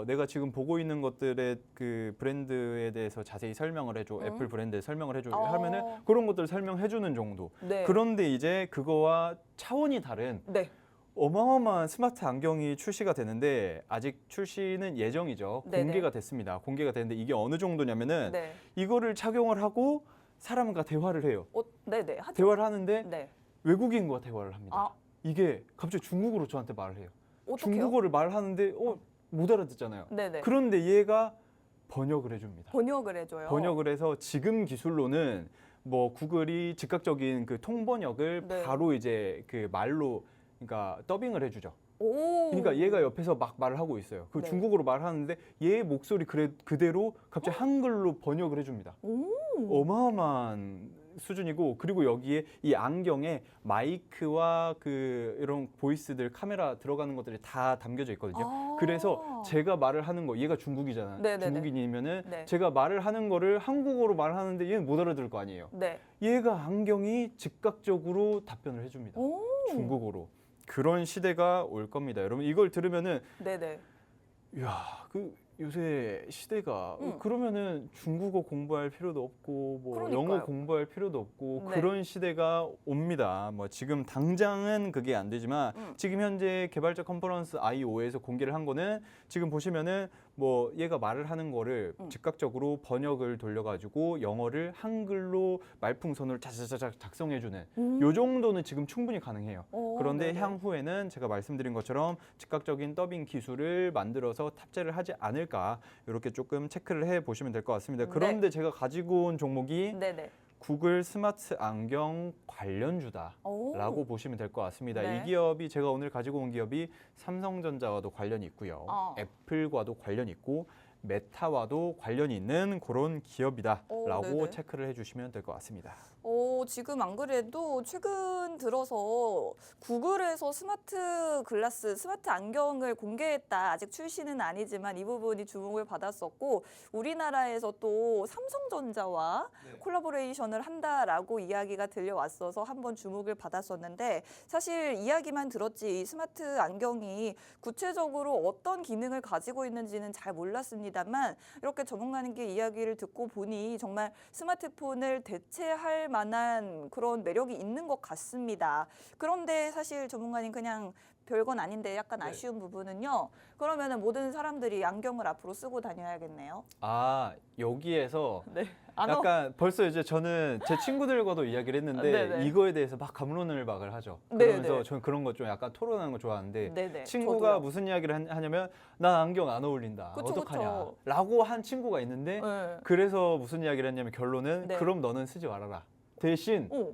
내가 지금 보고 있는 것들의 그 브랜드에 대해서 자세히 설명을 해줘, 애플 브랜드에 설명을 해줘 하면은 그런 것들 을 설명해주는 정도. 네. 그런데 이제 그거와 차원이 다른 네. 어마어마한 스마트 안경이 출시가 되는데 아직 출시는 예정이죠. 네네. 공개가 됐습니다. 공개가 됐는데 이게 어느 정도냐면은 네. 이거를 착용을 하고 사람과 대화를 해요. 네네. 하죠. 대화를 하는데 네. 외국인과 대화를 합니다. 아. 이게 갑자기 중국어로 저한테 말을 해요. 어떡해요? 중국어를 말하는데 못 알아듣잖아요. 네네. 그런데 얘가 번역을 해줍니다. 번역을 해줘요. 번역을 해서 지금 기술로는 뭐 구글이 즉각적인 그 통번역을 네. 바로 이제 그 말로 그러니까 더빙을 해주죠. 오. 그러니까 얘가 옆에서 막 말을 하고 있어요. 그 네. 중국어로 말하는데 얘 목소리 그대로 갑자기 한글로 번역을 해줍니다. 어마어마한 수준이고 그리고 여기에 이 안경에 마이크와 그 이런 보이스들 카메라 들어가는 것들이 다 담겨져 있거든요. 아. 그래서 제가 말을 하는 거 얘가 중국이잖아요. 네네네. 중국인이면은 네. 제가 말을 하는 거를 한국어로 말하는데 얘는 못 알아들을 거 아니에요. 네. 얘가 안경이 즉각적으로 답변을 해줍니다. 오. 중국어로. 그런 시대가 올 겁니다. 여러분 이걸 들으면은 네네. 야, 그 요새 시대가 그러면은 중국어 공부할 필요도 없고 뭐 그러니까요. 영어 공부할 필요도 없고 네. 그런 시대가 옵니다. 뭐 지금 당장은 그게 안 되지만 지금 현재 개발자 컨퍼런스 I.O.에서 공개를 한 거는 지금 보시면은 뭐 얘가 말을 하는 거를 즉각적으로 번역을 돌려가지고 영어를 한글로 말풍선으로 자자자작 작성해주는 요 정도는 지금 충분히 가능해요. 그런데 네네. 향후에는 제가 말씀드린 것처럼 즉각적인 더빙 기술을 만들어서 탑재를 하지 않을까 이렇게 조금 체크를 해 보시면 될 것 같습니다. 그런데 제가 가지고 온 종목이 네네. 구글 스마트 안경 관련주다라고 오. 보시면 될 것 같습니다. 네. 이 기업이 제가 오늘 가지고 온 기업이 삼성전자와도 관련이 있고요. 애플과도 관련이 있고 메타와도 관련이 있는 그런 기업이다라고 네네. 체크를 해주시면 될 것 같습니다. 지금 안 그래도 최근 들어서 구글에서 스마트 글라스, 스마트 안경을 공개했다. 아직 출시는 아니지만 이 부분이 주목을 받았었고 우리나라에서 또 삼성전자와 콜라보레이션을 한다라고 이야기가 들려왔어서 한번 주목을 받았었는데 사실 이야기만 들었지 이 스마트 안경이 구체적으로 어떤 기능을 가지고 있는지는 잘 몰랐습니다. 있습니다만 이렇게 전문가님께 이야기를 듣고 보니 정말 스마트폰을 대체할 만한 그런 매력이 있는 것 같습니다. 그런데 사실 전문가님 그냥 별건 아닌데 약간 아쉬운 부분은요. 그러면은 모든 사람들이 안경을 앞으로 쓰고 다녀야겠네요. 아, 여기에서 네. 약간 벌써 이제 저는 제 친구들과도 이야기를 했는데 네네. 이거에 대해서 막 가문론을 하죠. 네네. 그러면서 저는 그런 거 좀 약간 토론하는 거 좋아하는데 네네. 친구가 저도요. 무슨 이야기를 하냐면 나 안경 안 어울린다. 그쵸, 어떡하냐. 그쵸. 라고 한 친구가 있는데 네. 그래서 무슨 이야기를 했냐면 결론은 네. 그럼 너는 쓰지 말아라. 대신 오.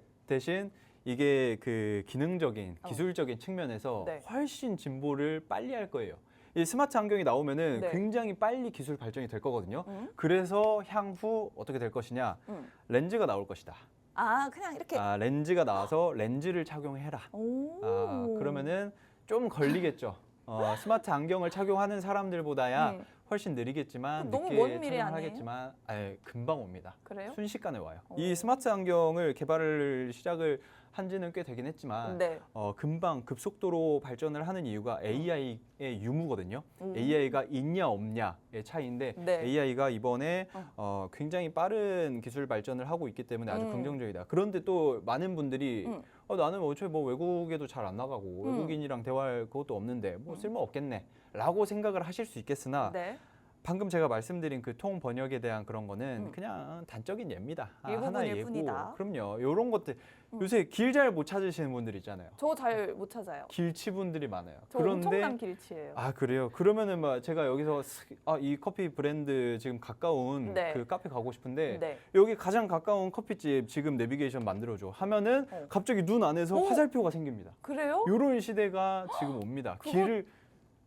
이게 그 기능적인 어. 기술적인 측면에서 네. 훨씬 진보를 빨리 할 거예요. 이 스마트 안경이 나오면은 네. 굉장히 빨리 기술 발전이 될 거거든요. 음. 그래서 향후 어떻게 될 것이냐? 렌즈가 나올 것이다. 아, 그냥 이렇게. 렌즈가 나와서 렌즈를 착용해라. 오. 그러면은 좀 걸리겠죠. 스마트 안경을 착용하는 사람들보다야 훨씬 느리겠지만 너무 늦게 먼 미래 아니에요? 착용하겠지만 금방 옵니다. 그래요? 순식간에 와요. 오. 이 스마트 안경을 개발을 시작을 한 지는 꽤 되긴 했지만 네. 금방 급속도로 발전을 하는 이유가 AI의 유무거든요. 오. AI가 있냐 없냐의 차이인데 네. AI가 이번에 굉장히 빠른 기술 발전을 하고 있기 때문에 아주 긍정적이다. 그런데 또 많은 분들이 나는 어차피 뭐 외국에도 잘 안 나가고 외국인이랑 대화할 그것도 없는데 뭐 쓸모 없겠네 라고 생각을 하실 수 있겠으나 네. 방금 제가 말씀드린 그 통 번역에 대한 그런 거는 그냥 단적인 예입니다. 하나의 일부분일 예고. 뿐이다. 그럼요. 이런 것들 요새 길 잘 못 찾으시는 분들 있잖아요. 저 잘 못 찾아요. 길치 분들이 많아요. 저 엄청난 길치예요. 그래요? 그러면은 막 제가 여기서 이 커피 브랜드 지금 가까운 네. 그 카페 가고 싶은데 네. 여기 가장 가까운 커피집 지금 내비게이션 만들어줘 하면은 갑자기 눈 안에서 오. 화살표가 생깁니다. 그래요? 이런 시대가 지금 옵니다. 그거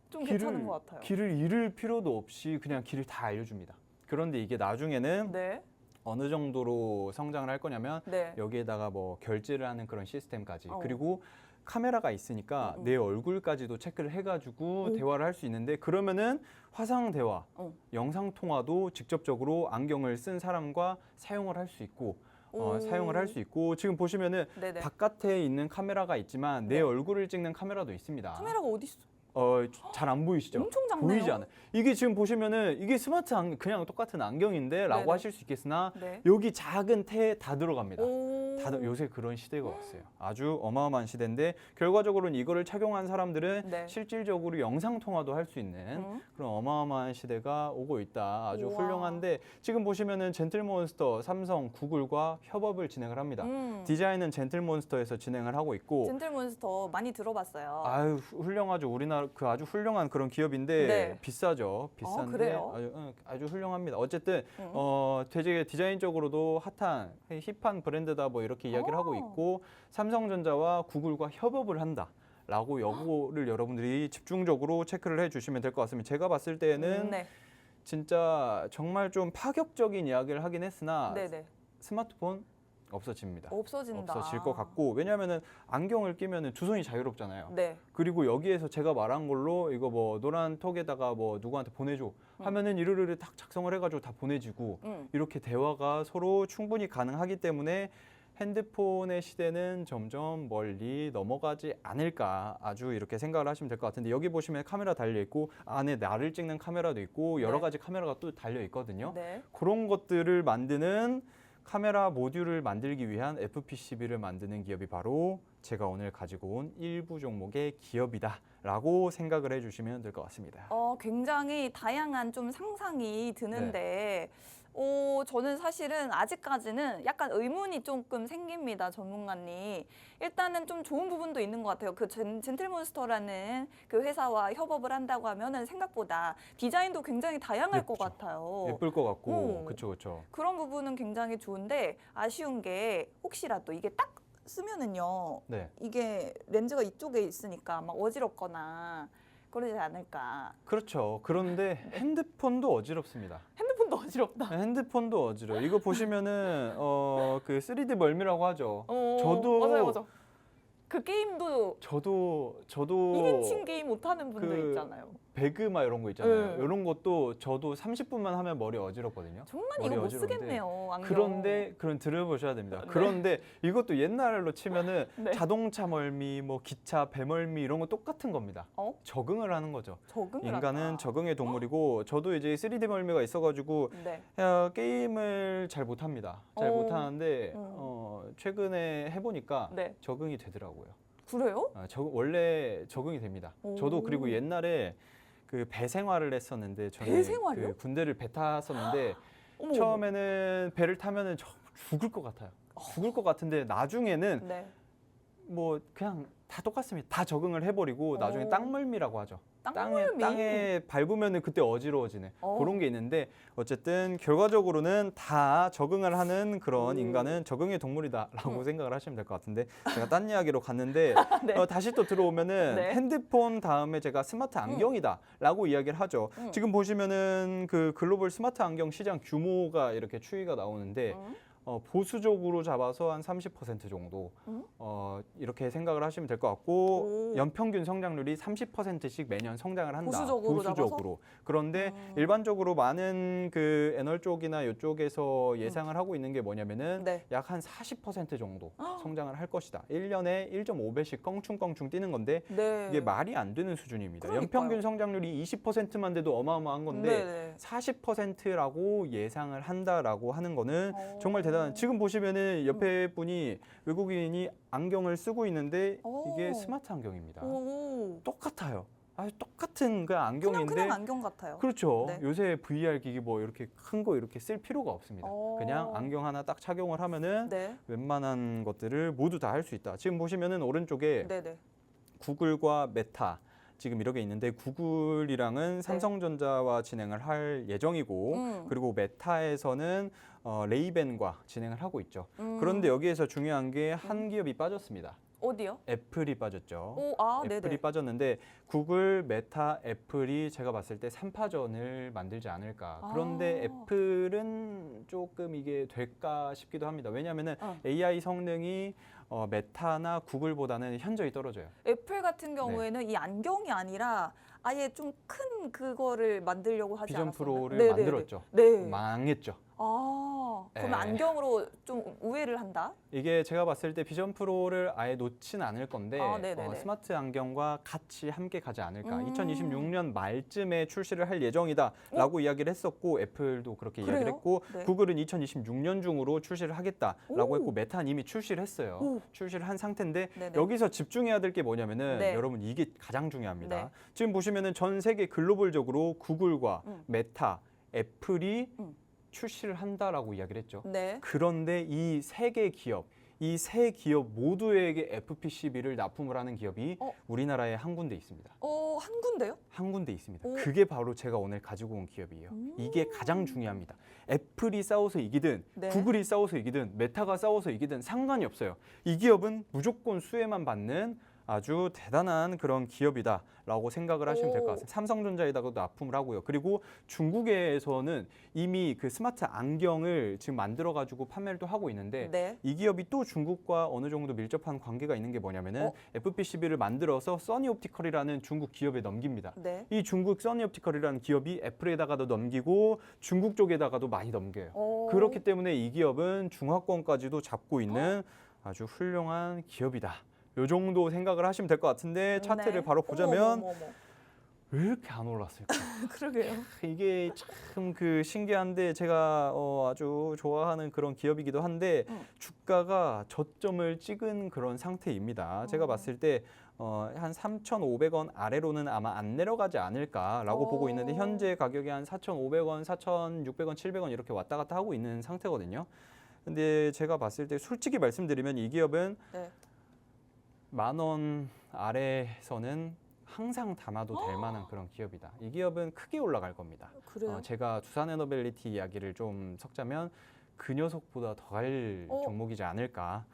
좀 괜찮은 것 같아요. 길을 잃을 필요도 없이 그냥 길을 다 알려줍니다. 그런데 이게 나중에는 네. 어느 정도로 성장을 할 거냐면 네. 여기에다가 뭐 결제를 하는 그런 시스템까지 어. 그리고 카메라가 있으니까 내 얼굴까지도 체크를 해가지고 대화를 할 수 있는데 그러면은 화상 대화, 영상 통화도 직접적으로 안경을 쓴 사람과 사용을 할 수 있고 사용을 할 수 있고 지금 보시면은 네네. 바깥에 있는 카메라가 있지만 내 얼굴을 찍는 카메라도 있습니다. 카메라가 어디 있어? 잘 안 보이시죠? 엄청 작네요. 보이지 않아요. 이게 지금 보시면은 이게 스마트 그냥 똑같은 안경인데 라고 네네. 하실 수 있겠으나 네. 여기 작은 테 다 들어갑니다. 오. 요새 그런 시대가 왔어요. 아주 어마어마한 시대인데 결과적으로는 이거를 착용한 사람들은 네. 실질적으로 영상 통화도 할 수 있는 그런 어마어마한 시대가 오고 있다. 아주 우와. 훌륭한데 지금 보시면은 젠틀몬스터, 삼성, 구글과 협업을 진행을 합니다. 디자인은 젠틀몬스터에서 진행을 하고 있고 젠틀몬스터 많이 들어봤어요. 아유 훌륭하죠. 우리나라 그 아주 훌륭한 그런 기업인데 네. 비싸죠. 비싼데 그래요? 아주 훌륭합니다. 어쨌든 되게 디자인적으로도 핫한 힙한 브랜드다 뭐 이렇게 이야기를 하고 있고 삼성전자와 구글과 협업을 한다. 라고 여부를 여러분들이 집중적으로 체크를 해주시면 될 것 같습니다. 제가 봤을 때는 네. 진짜 정말 좀 파격적인 이야기를 하긴 했으나 네네. 스마트폰 없어집니다. 없어진다. 없어질 것 같고 왜냐하면은 안경을 끼면은 두 손이 자유롭잖아요. 네. 그리고 여기에서 제가 말한 걸로 이거 뭐 노란 톡에다가 뭐 누구한테 보내줘 하면은 이르르르 딱 작성을 해가지고 다 보내지고 이렇게 대화가 서로 충분히 가능하기 때문에 핸드폰의 시대는 점점 멀리 넘어가지 않을까 아주 이렇게 생각을 하시면 될 것 같은데 여기 보시면 카메라 달려 있고 안에 나를 찍는 카메라도 있고 여러 가지 카메라가 또 달려 있거든요. 네. 그런 것들을 만드는 카메라 모듈을 만들기 위한 FPCB를 만드는 기업이 바로 제가 오늘 가지고 온 일부 종목의 기업이다라고 생각을 해주시면 될 것 같습니다. 굉장히 다양한 좀 상상이 드는데 저는 사실은 아직까지는 약간 의문이 조금 생깁니다, 전문가님. 일단은 좀 좋은 부분도 있는 것 같아요. 그 젠틀몬스터라는 그 회사와 협업을 한다고 하면은 생각보다 디자인도 굉장히 다양할 것 같아요. 예쁠 것 같고, 그렇죠. 그런 부분은 굉장히 좋은데 아쉬운 게 혹시라도 이게 딱 쓰면은요, 이게 렌즈가 이쪽에 있으니까 막 어지럽거나 그러지 않을까. 그렇죠. 그런데 핸드폰도 어지럽습니다. 핸드폰도 어지럽다. 핸드폰도 어지러워. 이거 보시면은 그 3D 멀미라고 하죠. 저도 맞아요. 그 게임도 저도 1인칭 게임 못하는 분들 있잖아요. 배그마 이런 거 있잖아요. 네. 이런 것도 저도 30분만 하면 머리 어지럽거든요. 정말 머리 이거 못 어지러운데. 쓰겠네요. 안경. 그런데 그런 들어보셔야 됩니다. 네. 그런데 이것도 옛날로 치면은 네. 자동차 멀미, 뭐 기차, 배멀미 이런 거 똑같은 겁니다. 적응을 하는 거죠. 적응을 인간은 한다. 적응의 동물이고 저도 이제 3D 멀미가 있어가지고 네. 게임을 잘 못합니다. 잘 못하는데 최근에 해보니까 네. 적응이 되더라고요. 그래요? 원래 적응이 됩니다. 저도 그리고 옛날에 그 배 생활을 했었는데 저는 배 생활이요? 그 군대를 배 탔었는데 어머, 처음에는 배를 타면은 죽을 것 같아요. 죽을 것 같은데 나중에는 네. 뭐 그냥 다 똑같습니다. 다 적응을 해버리고 나중에 땅멀미라고 하죠. 땅멀미? 땅에 밟으면은 그때 어지러워지네. 어. 그런 게 있는데 어쨌든 결과적으로는 다 적응을 하는 그런 인간은 적응의 동물이다라고 생각을 하시면 될 것 같은데 제가 딴 이야기로 갔는데 네. 다시 또 들어오면은 네. 핸드폰 다음에 제가 스마트 안경이다라고 이야기를 하죠. 지금 보시면은 그 글로벌 스마트 안경 시장 규모가 이렇게 추이가 나오는데 보수적으로 잡아서 한 30% 정도 이렇게 생각을 하시면 될 것 같고 연평균 성장률이 30%씩 매년 성장을 한다. 보수적으로 그런데 일반적으로 많은 그 애널 쪽이나 이쪽에서 예상을 하고 있는 게 뭐냐면은 네. 약 한 40% 정도 성장을 할 것이다. 1년에 1.5배씩 껑충껑충 뛰는 건데 네. 이게 말이 안 되는 수준입니다. 그러니까요. 연평균 성장률이 20%만 돼도 어마어마한 건데 네. 40%라고 예상을 한다라고 하는 거는 정말 대단한. 지금 보시면은 옆에 분이 외국인이 안경을 쓰고 있는데 이게 스마트 안경입니다. 똑같아요. 아주 똑같은 그 안경인데 그냥 안경 같아요. 그렇죠. 네. 요새 VR 기기 뭐 이렇게 큰 거 이렇게 쓸 필요가 없습니다. 그냥 안경 하나 딱 착용을 하면은 네. 웬만한 것들을 모두 다 할 수 있다. 지금 보시면은 오른쪽에 네네. 구글과 메타 지금 이렇게 있는데 구글이랑은 삼성전자와 진행을 할 예정이고 그리고 메타에서는 레이벤과 진행을 하고 있죠. 그런데 여기에서 중요한 게 한 기업이 빠졌습니다. 어디요? 애플이 빠졌죠. 애플이 네네. 빠졌는데 구글, 메타, 애플이 제가 봤을 때 3파전을 만들지 않을까. 그런데 애플은 조금 이게 될까 싶기도 합니다. 왜냐하면은 AI 성능이 메타나 구글보다는 현저히 떨어져요. 애플 같은 경우에는 이 안경이 아니라 아예 좀 큰 그거를 만들려고 하지 비전 않았었나요? 프로를 네네네. 만들었죠. 네. 망했죠. 그럼 네. 안경으로 좀 우회를 한다? 이게 제가 봤을 때 비전 프로를 아예 놓지는 않을 건데 네네네. 스마트 안경과 같이 함께 가지 않을까. 2026년 말쯤에 출시를 할 예정이다라고 이야기를 했었고 애플도 그렇게 그래요? 이야기를 했고 네. 구글은 2026년 중으로 출시를 하겠다라고 했고 메타는 이미 출시를 했어요. 출시를 한 상태인데 네네. 여기서 집중해야 될 게 뭐냐면은 네. 여러분 이게 가장 중요합니다. 네. 지금 보시면은 전 세계 글로벌적으로 구글과 메타, 애플이 출시를 한다라고 이야기를 했죠. 네. 그런데 이 세 개 기업, 이 세 기업 모두에게 FPCB를 납품을 하는 기업이 우리나라에 한 군데 있습니다. 한 군데요? 한 군데 있습니다. 그게 바로 제가 오늘 가지고 온 기업이에요. 이게 가장 중요합니다. 애플이 싸워서 이기든 네. 구글이 싸워서 이기든 메타가 싸워서 이기든 상관이 없어요. 이 기업은 무조건 수혜만 받는 아주 대단한 그런 기업이다라고 생각을 하시면 될 것 같습니다. 삼성전자에다가도 납품을 하고요. 그리고 중국에서는 이미 그 스마트 안경을 지금 만들어가지고 판매를 또 하고 있는데 네. 이 기업이 또 중국과 어느 정도 밀접한 관계가 있는 게 뭐냐면은 FPCB를 만들어서 써니옵티컬이라는 중국 기업에 넘깁니다. 네. 이 중국 써니옵티컬이라는 기업이 애플에다가도 넘기고 중국 쪽에다가도 많이 넘겨요. 그렇기 때문에 이 기업은 중화권까지도 잡고 있는 아주 훌륭한 기업이다. 요 정도 생각을 하시면 될 것 같은데 차트를 네. 바로 보자면 어머. 왜 이렇게 안 올랐을까? 그러게요. 이게 참 그 신기한데 제가 아주 좋아하는 그런 기업이기도 한데 주가가 저점을 찍은 그런 상태입니다. 제가 봤을 때 한 3,500원 아래로는 아마 안 내려가지 않을까라고 보고 있는데 현재 가격이 한 4,500원, 4,600원, 700원 이렇게 왔다 갔다 하고 있는 상태거든요. 근데 제가 봤을 때 솔직히 말씀드리면 이 기업은 네. 10,000원 아래에서는 항상 담아도 될 만한 그런 기업이다. 이 기업은 크게 올라갈 겁니다. 그래요? 제가 두산에너빌리티 이야기를 좀 섞자면 그 녀석보다 더 갈 종목이지 않을까.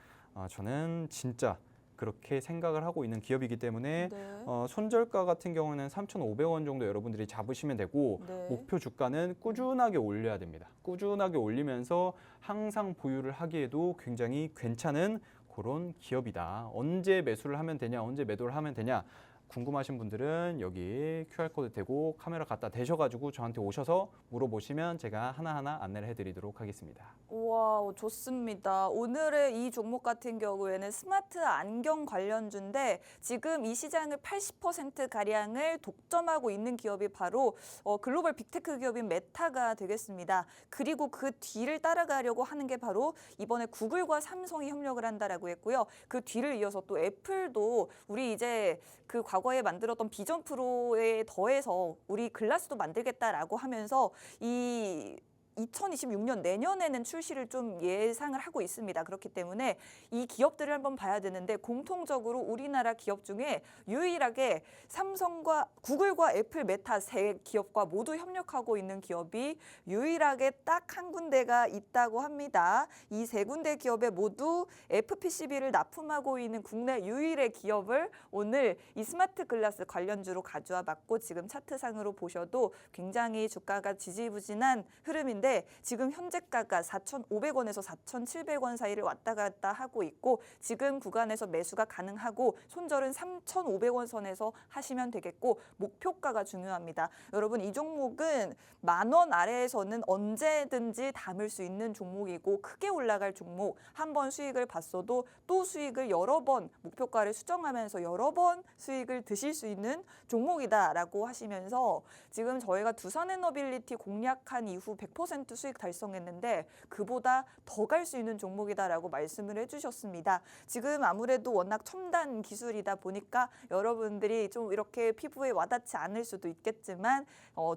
저는 진짜 그렇게 생각을 하고 있는 기업이기 때문에 네. 손절가 같은 경우는 3,500원 정도 여러분들이 잡으시면 되고 네. 목표 주가는 꾸준하게 올려야 됩니다. 꾸준하게 올리면서 항상 보유를 하기에도 굉장히 괜찮은 그런 기업이다. 언제 매수를 하면 되냐, 언제 매도를 하면 되냐. 궁금하신 분들은 여기 QR코드 대고 카메라 갖다 대셔가지고 저한테 오셔서 물어보시면 제가 하나하나 안내를 해드리도록 하겠습니다. 우와, 좋습니다. 오늘의 이 종목 같은 경우에는 스마트 안경 관련주인데 지금 이 시장을 80%가량을 독점하고 있는 기업이 바로 글로벌 빅테크 기업인 메타가 되겠습니다. 그리고 그 뒤를 따라가려고 하는 게 바로 이번에 구글과 삼성이 협력을 한다라고 했고요. 그 뒤를 이어서 또 애플도 우리 이제 그 과거에 만들었던 비전 프로에 더해서 우리 글라스도 만들겠다라고 하면서 이 2026년 내년에는 출시를 좀 예상을 하고 있습니다. 그렇기 때문에 이 기업들을 한번 봐야 되는데 공통적으로 우리나라 기업 중에 유일하게 삼성과 구글과 애플, 메타 세 기업과 모두 협력하고 있는 기업이 유일하게 딱 한 군데가 있다고 합니다. 이 세 군데 기업에 모두 FPCB를 납품하고 있는 국내 유일의 기업을 오늘 이 스마트 글라스 관련주로 가져와 봤고 지금 차트상으로 보셔도 굉장히 주가가 지지부진한 흐름인데 지금 현재가가 4,500원에서 4,700원 사이를 왔다 갔다 하고 있고 지금 구간에서 매수가 가능하고 손절은 3,500원 선에서 하시면 되겠고 목표가가 중요합니다. 여러분 이 종목은 10,000원 아래에서는 언제든지 담을 수 있는 종목이고 크게 올라갈 종목 한 번 수익을 봤어도 또 수익을 여러 번 목표가를 수정하면서 여러 번 수익을 드실 수 있는 종목이다라고 하시면서 지금 저희가 두산에너빌리티 공략한 이후 100% 수익 달성했는데 그보다 더 갈 수 있는 종목이다라고 말씀을 해주셨습니다. 지금 아무래도 워낙 첨단 기술이다 보니까 여러분들이 좀 이렇게 피부에 와닿지 않을 수도 있겠지만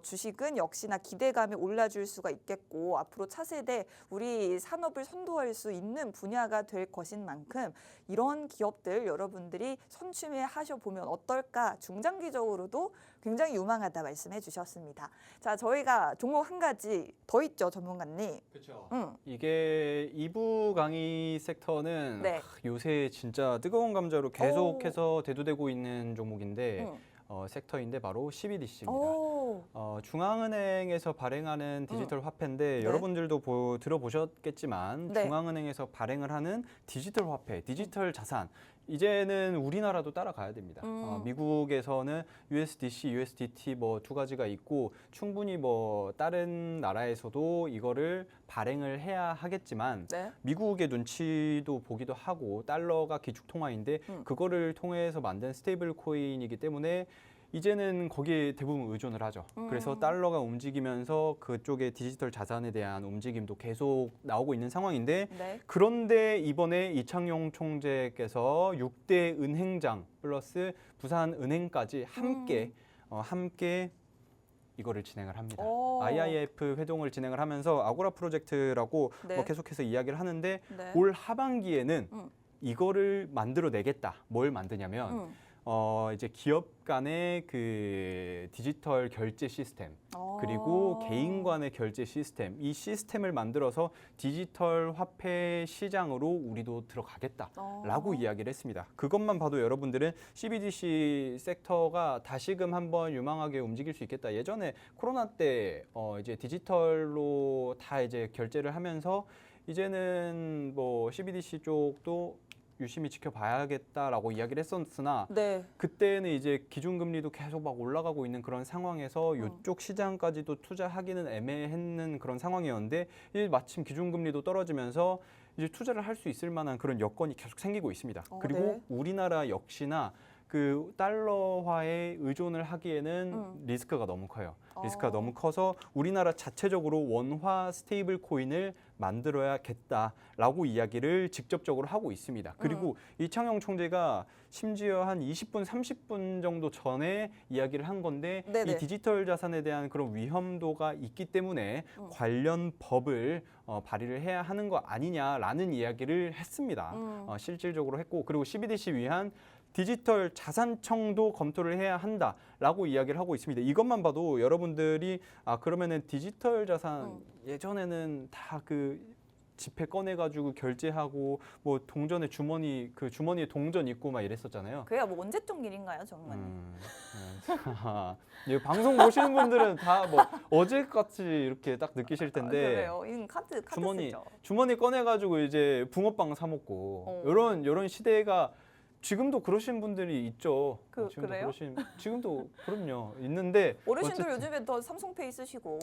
주식은 역시나 기대감이 올라줄 수가 있겠고 앞으로 차세대 우리 산업을 선도할 수 있는 분야가 될 것인 만큼 이런 기업들 여러분들이 선취하셔 보면 어떨까 중장기적으로도 굉장히 유망하다 말씀해 주셨습니다. 자, 저희가 종목 한 가지 더 있죠, 전문가님. 그렇죠. 이게 2부 강의 섹터는 네. 요새 진짜 뜨거운 감자로 계속해서 대두되고 있는 종목인데 섹터인데 바로 CBDC입니다. 중앙은행에서 발행하는 디지털 화폐인데 네. 여러분들도 들어보셨겠지만 네. 중앙은행에서 발행을 하는 디지털 화폐, 디지털 자산 이제는 우리나라도 따라가야 됩니다. 미국에서는 USDC, USDT 뭐 두 가지가 있고 충분히 뭐 다른 나라에서도 이거를 발행을 해야 하겠지만 네. 미국의 눈치도 보기도 하고 달러가 기축 통화인데 그거를 통해서 만든 스테이블 코인이기 때문에 이제는 거기에 대부분 의존을 하죠. 그래서 달러가 움직이면서 그쪽의 디지털 자산에 대한 움직임도 계속 나오고 있는 상황인데 네. 그런데 이번에 이창용 총재께서 6대 은행장 플러스 부산은행까지 함께 이거를 진행을 합니다. IIF 회동을 진행을 하면서 아고라 프로젝트라고 네. 뭐 계속해서 이야기를 하는데 네. 올 하반기에는 이거를 만들어내겠다. 뭘 만드냐면 이제 기업 간의 그 디지털 결제 시스템 그리고 개인 간의 결제 시스템 이 시스템을 만들어서 디지털 화폐 시장으로 우리도 들어가겠다라고 이야기를 했습니다. 그것만 봐도 여러분들은 CBDC 섹터가 다시금 한번 유망하게 움직일 수 있겠다. 예전에 코로나 때 이제 디지털로 다 이제 결제를 하면서 이제는 뭐 CBDC 쪽도 유심히 지켜봐야겠다라고 이야기를 했었으나 네. 그때는 이제 기준금리도 계속 막 올라가고 있는 그런 상황에서 이쪽 시장까지도 투자하기는 애매했는 그런 상황이었는데 이제 마침 기준금리도 떨어지면서 이제 투자를 할 수 있을 만한 그런 여건이 계속 생기고 있습니다. 그리고 네. 우리나라 역시나 그 달러화에 의존을 하기에는 리스크가 너무 커요. 리스크가 너무 커서 우리나라 자체적으로 원화 스테이블 코인을 만들어야겠다라고 이야기를 직접적으로 하고 있습니다. 그리고 이창용 총재가 심지어 한 20분, 30분 정도 전에 이야기를 한 건데 네네. 이 디지털 자산에 대한 그런 위험도가 있기 때문에 관련 법을 발의를 해야 하는 거 아니냐라는 이야기를 했습니다. 실질적으로 했고 그리고 CBDC 위한 디지털 자산청도 검토를 해야 한다라고 이야기를 하고 있습니다. 이것만 봐도 여러분들이 그러면은 디지털 자산 예전에는 다 그 지폐 꺼내가지고 결제하고 뭐 동전에 주머니에 동전 있고 막 이랬었잖아요. 그게 뭐 언제적 일인가요, 정말? 이 방송 보시는 분들은 다 뭐 어제같이 이렇게 딱 느끼실 텐데. 그래요. 이건 카드 쓰죠. 주머니 꺼내가지고 이제 붕어빵 사 먹고 이런 시대가 지금도 그러신 분들이 있죠. 그래요? 지금도 그럼요. 있는데 어르신들 어쨌든, 요즘에 더 삼성페이 쓰시고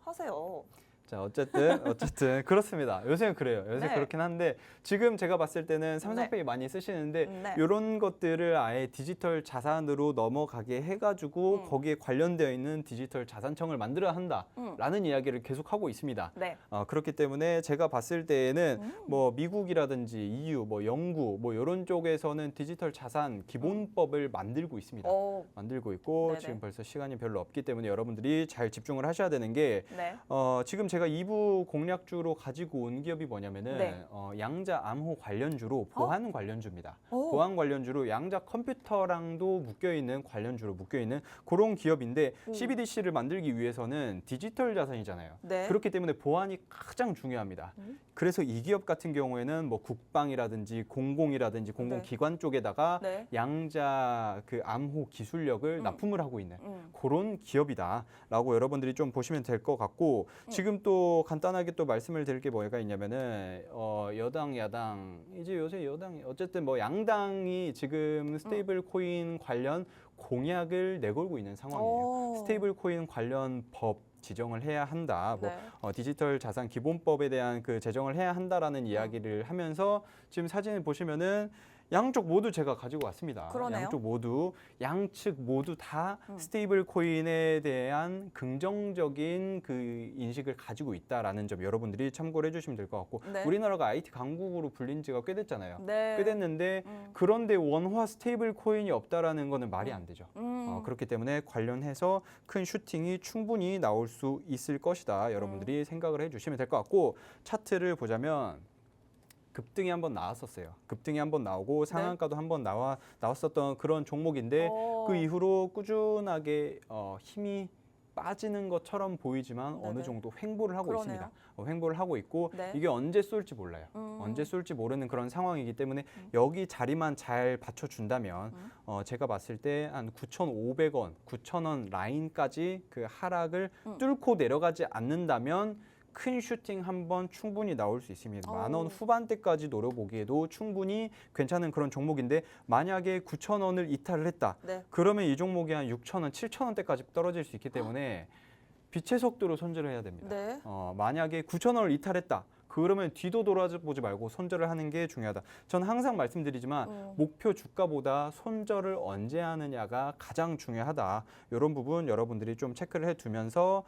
하세요. 자, 어쨌든 그렇습니다. 요새는 그래요. 요새 네. 그렇긴 한데 지금 제가 봤을 때는 삼성페이 많이 쓰시는데 네. 이런 것들을 아예 디지털 자산으로 넘어가게 해가지고 거기에 관련되어 있는 디지털 자산청을 만들어야 한다라는 이야기를 계속 하고 있습니다. 네. 그렇기 때문에 제가 봤을 때에는 뭐 미국이라든지 EU, 뭐 영국, 뭐 이런 쪽에서는 디지털 자산 기본법을 만들고 있습니다. 만들고 있고 네네. 지금 벌써 시간이 별로 없기 때문에 여러분들이 잘 집중을 하셔야 되는 게 네. 지금 제가 2부 공략주로 가지고 온 기업이 뭐냐면은 네. 양자 암호 관련주로 보안 관련주입니다. 오. 보안 관련주로 양자 컴퓨터랑도 묶여있는 관련주로 묶여있는 그런 기업인데 CBDC를 만들기 위해서는 디지털 자산이잖아요. 네. 그렇기 때문에 보안이 가장 중요합니다. 그래서 이 기업 같은 경우에는 뭐 국방이라든지 공공이라든지 공공기관 쪽에다가 네. 양자 그 암호 기술력을 납품을 하고 있는 그런 기업이다라고 여러분들이 좀 보시면 될 것 같고 지금 또 간단하게 또 말씀을 드릴 게 뭐가 있냐면은 여당 야당 이제 요새 여당이 어쨌든 뭐 양당이 지금 스테이블 코인 관련 공약을 내걸고 있는 상황이에요. 스테이블 코인 관련 법 지정을 해야 한다. 네. 디지털 자산 기본법에 대한 그 제정을 해야 한다라는 이야기를 하면서 지금 사진을 보시면은 양쪽 모두 제가 가지고 왔습니다. 그러네요. 양쪽 모두 양측 모두 다 스테이블 코인에 대한 긍정적인 그 인식을 가지고 있다라는 점 여러분들이 참고를 해주시면 될 것 같고 네. 우리나라가 IT 강국으로 불린 지가 꽤 됐잖아요. 네. 꽤 됐는데 그런데 원화 스테이블 코인이 없다라는 거는 말이 안 되죠. 음. 그렇기 때문에 관련해서 큰 슈팅이 충분히 나올 수 있을 것이다. 여러분들이 생각을 해주시면 될 것 같고 차트를 보자면 급등이 한번 나왔었어요. 급등이 한번 나오고 상한가도 한번 나왔었던 그런 종목인데 그 이후로 꾸준하게 힘이 빠지는 것처럼 보이지만 네네. 어느 정도 횡보를 하고 그러네요. 있습니다. 횡보를 하고 있고 네. 이게 언제 쏠지 몰라요. 언제 쏠지 모르는 그런 상황이기 때문에 여기 자리만 잘 받쳐준다면 제가 봤을 때 한 9,500원, 9,000원 라인까지 그 하락을 뚫고 내려가지 않는다면 큰 슈팅 한번 충분히 나올 수 있습니다. 10,000원 후반대까지 노려보기에도 충분히 괜찮은 그런 종목인데 만약에 9,000원을 이탈을 했다. 네. 그러면 이 종목이 한 6,000원, 7,000원대까지 떨어질 수 있기 때문에 빛의 속도로 손절을 해야 됩니다. 네. 만약에 9,000원을 이탈했다. 그러면 뒤도 돌아보지 말고 손절을 하는 게 중요하다. 저는 항상 말씀드리지만 목표 주가보다 손절을 언제 하느냐가 가장 중요하다. 이런 부분 여러분들이 좀 체크를 해두면서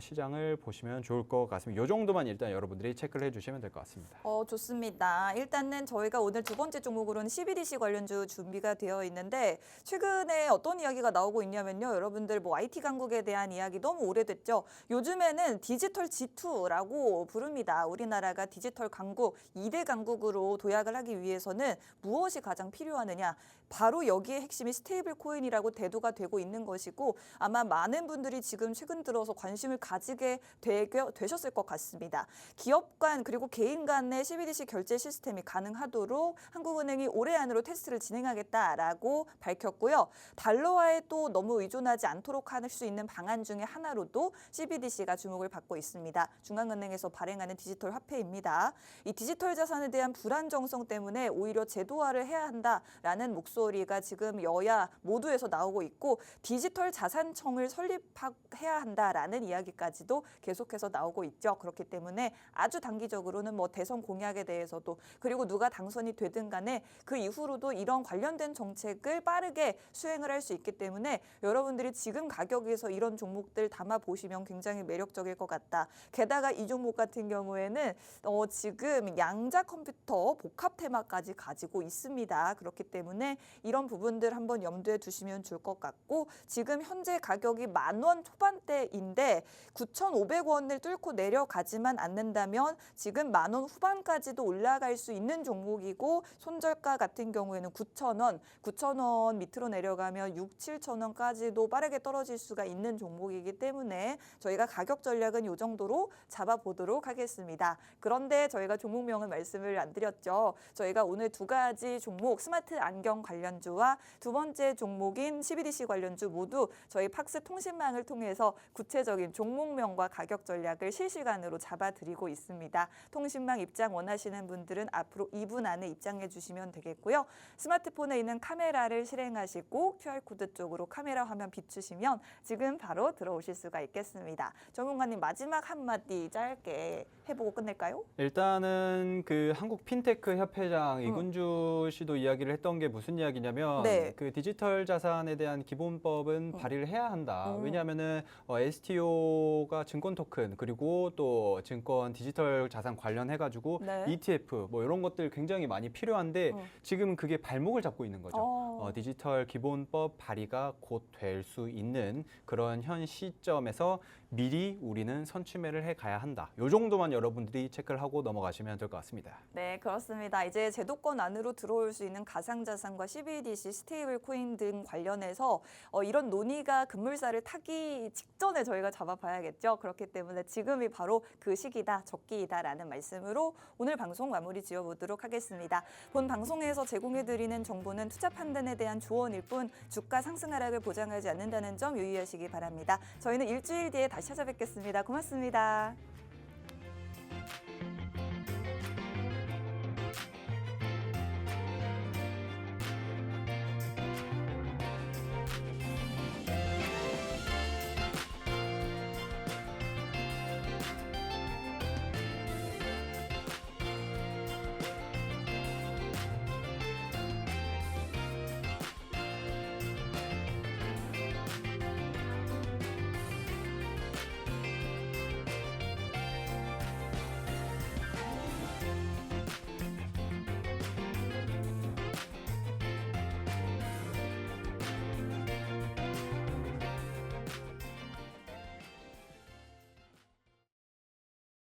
시장을 보시면 좋을 것 같습니다. 이 정도만 일단 여러분들이 체크를 해주시면 될 것 같습니다. 좋습니다. 일단은 저희가 오늘 두 번째 종목으로는 CBDC 관련주 준비가 되어 있는데 최근에 어떤 이야기가 나오고 있냐면요. 여러분들 뭐 IT 강국에 대한 이야기 너무 오래됐죠. 요즘에는 디지털 G2라고 부릅니다. 우리나라가 디지털 강국, 2대 강국으로 도약을 하기 위해서는 무엇이 가장 필요하느냐. 바로 여기에 핵심이 스테이블 코인이라고 대두가 되고 있는 것이고 아마 많은 분들이 지금 최근 들어서 관심을 가지게 되셨을 것 같습니다. 기업 간 그리고 개인 간의 CBDC 결제 시스템이 가능하도록 한국은행이 올해 안으로 테스트를 진행하겠다라고 밝혔고요. 달러화에 또 너무 의존하지 않도록 할 수 있는 방안 중에 하나로도 CBDC가 주목을 받고 있습니다. 중앙은행에서 발행하는 디지털 화폐입니다. 이 디지털 자산에 대한 불안정성 때문에 오히려 제도화를 해야 한다라는 목소리가 지금 여야 모두에서 나오고 있고 디지털 자산청을 설립해야 한다라는 이야기까지도 계속해서 나오고 있죠. 그렇기 때문에 아주 단기적으로는 뭐 대선 공약에 대해서도 그리고 누가 당선이 되든 간에 그 이후로도 이런 관련된 정책을 빠르게 수행을 할 수 있기 때문에 여러분들이 지금 가격에서 이런 종목들 담아 보시면 굉장히 매력적일 것 같다. 게다가 이 종목 같은 경우에는 지금 양자 컴퓨터 복합 테마까지 가지고 있습니다. 그렇기 때문에 이런 부분들 한번 염두에 두시면 좋을 것 같고 지금 현재 가격이 10,000원 초반대인데 9,500원을 뚫고 내려가지만 않는다면 지금 10,000원 후반까지도 올라갈 수 있는 종목이고 손절가 같은 경우에는 9,000원 밑으로 내려가면 7,000원까지도 빠르게 떨어질 수가 있는 종목이기 때문에 저희가 가격 전략은 이 정도로 잡아보도록 하겠습니다. 그런데 저희가 종목명은 말씀을 안 드렸죠. 저희가 오늘 두 가지 종목 스마트 안경 관련주와 두 번째 종목인 CBDC 관련주 모두 저희 팍스 통신망을 통해서 구체적인 관련된 종목명과 가격 전략을 실시간으로 잡아드리고 있습니다. 통신망 입장 원하시는 분들은 앞으로 2분 안에 입장해 주시면 되겠고요. 스마트폰에 있는 카메라를 실행하시고 QR코드 쪽으로 카메라 화면 비추시면 지금 바로 들어오실 수가 있겠습니다. 전문가님 마지막 한마디 짧게 해보고 끝낼까요? 일단은 그 한국 핀테크 협회장 이군주 씨도 이야기를 했던 게 무슨 이야기냐면 네. 그 디지털 자산에 대한 기본법은 발의를 해야 한다. 왜냐하면은 STO가 증권 토큰 그리고 또 증권 디지털 자산 관련해가지고 네. ETF 뭐 이런 것들 굉장히 많이 필요한데 지금 그게 발목을 잡고 있는 거죠. 디지털 기본법 발의가 곧 될 수 있는 그런 현 시점에서 미리 우리는 선취매를 해 가야 한다. 이 정도만 여러분들이 체크를 하고 넘어가시면 될 것 같습니다. 네, 그렇습니다. 이제 제도권 안으로 들어올 수 있는 가상자산과 CBDC, 스테이블 코인 등 관련해서 이런 논의가 급물살을 타기 직전에 저희가 잡아봐야겠죠. 그렇기 때문에 지금이 바로 그 시기다, 적기이다라는 말씀으로 오늘 방송 마무리 지어보도록 하겠습니다. 본 방송에서 제공해드리는 정보는 투자 판단에 대한 조언일 뿐 주가 상승 하락을 보장하지 않는다는 점 유의하시기 바랍니다. 저희는 일주일 뒤에 다시 찾아뵙겠습니다. 고맙습니다.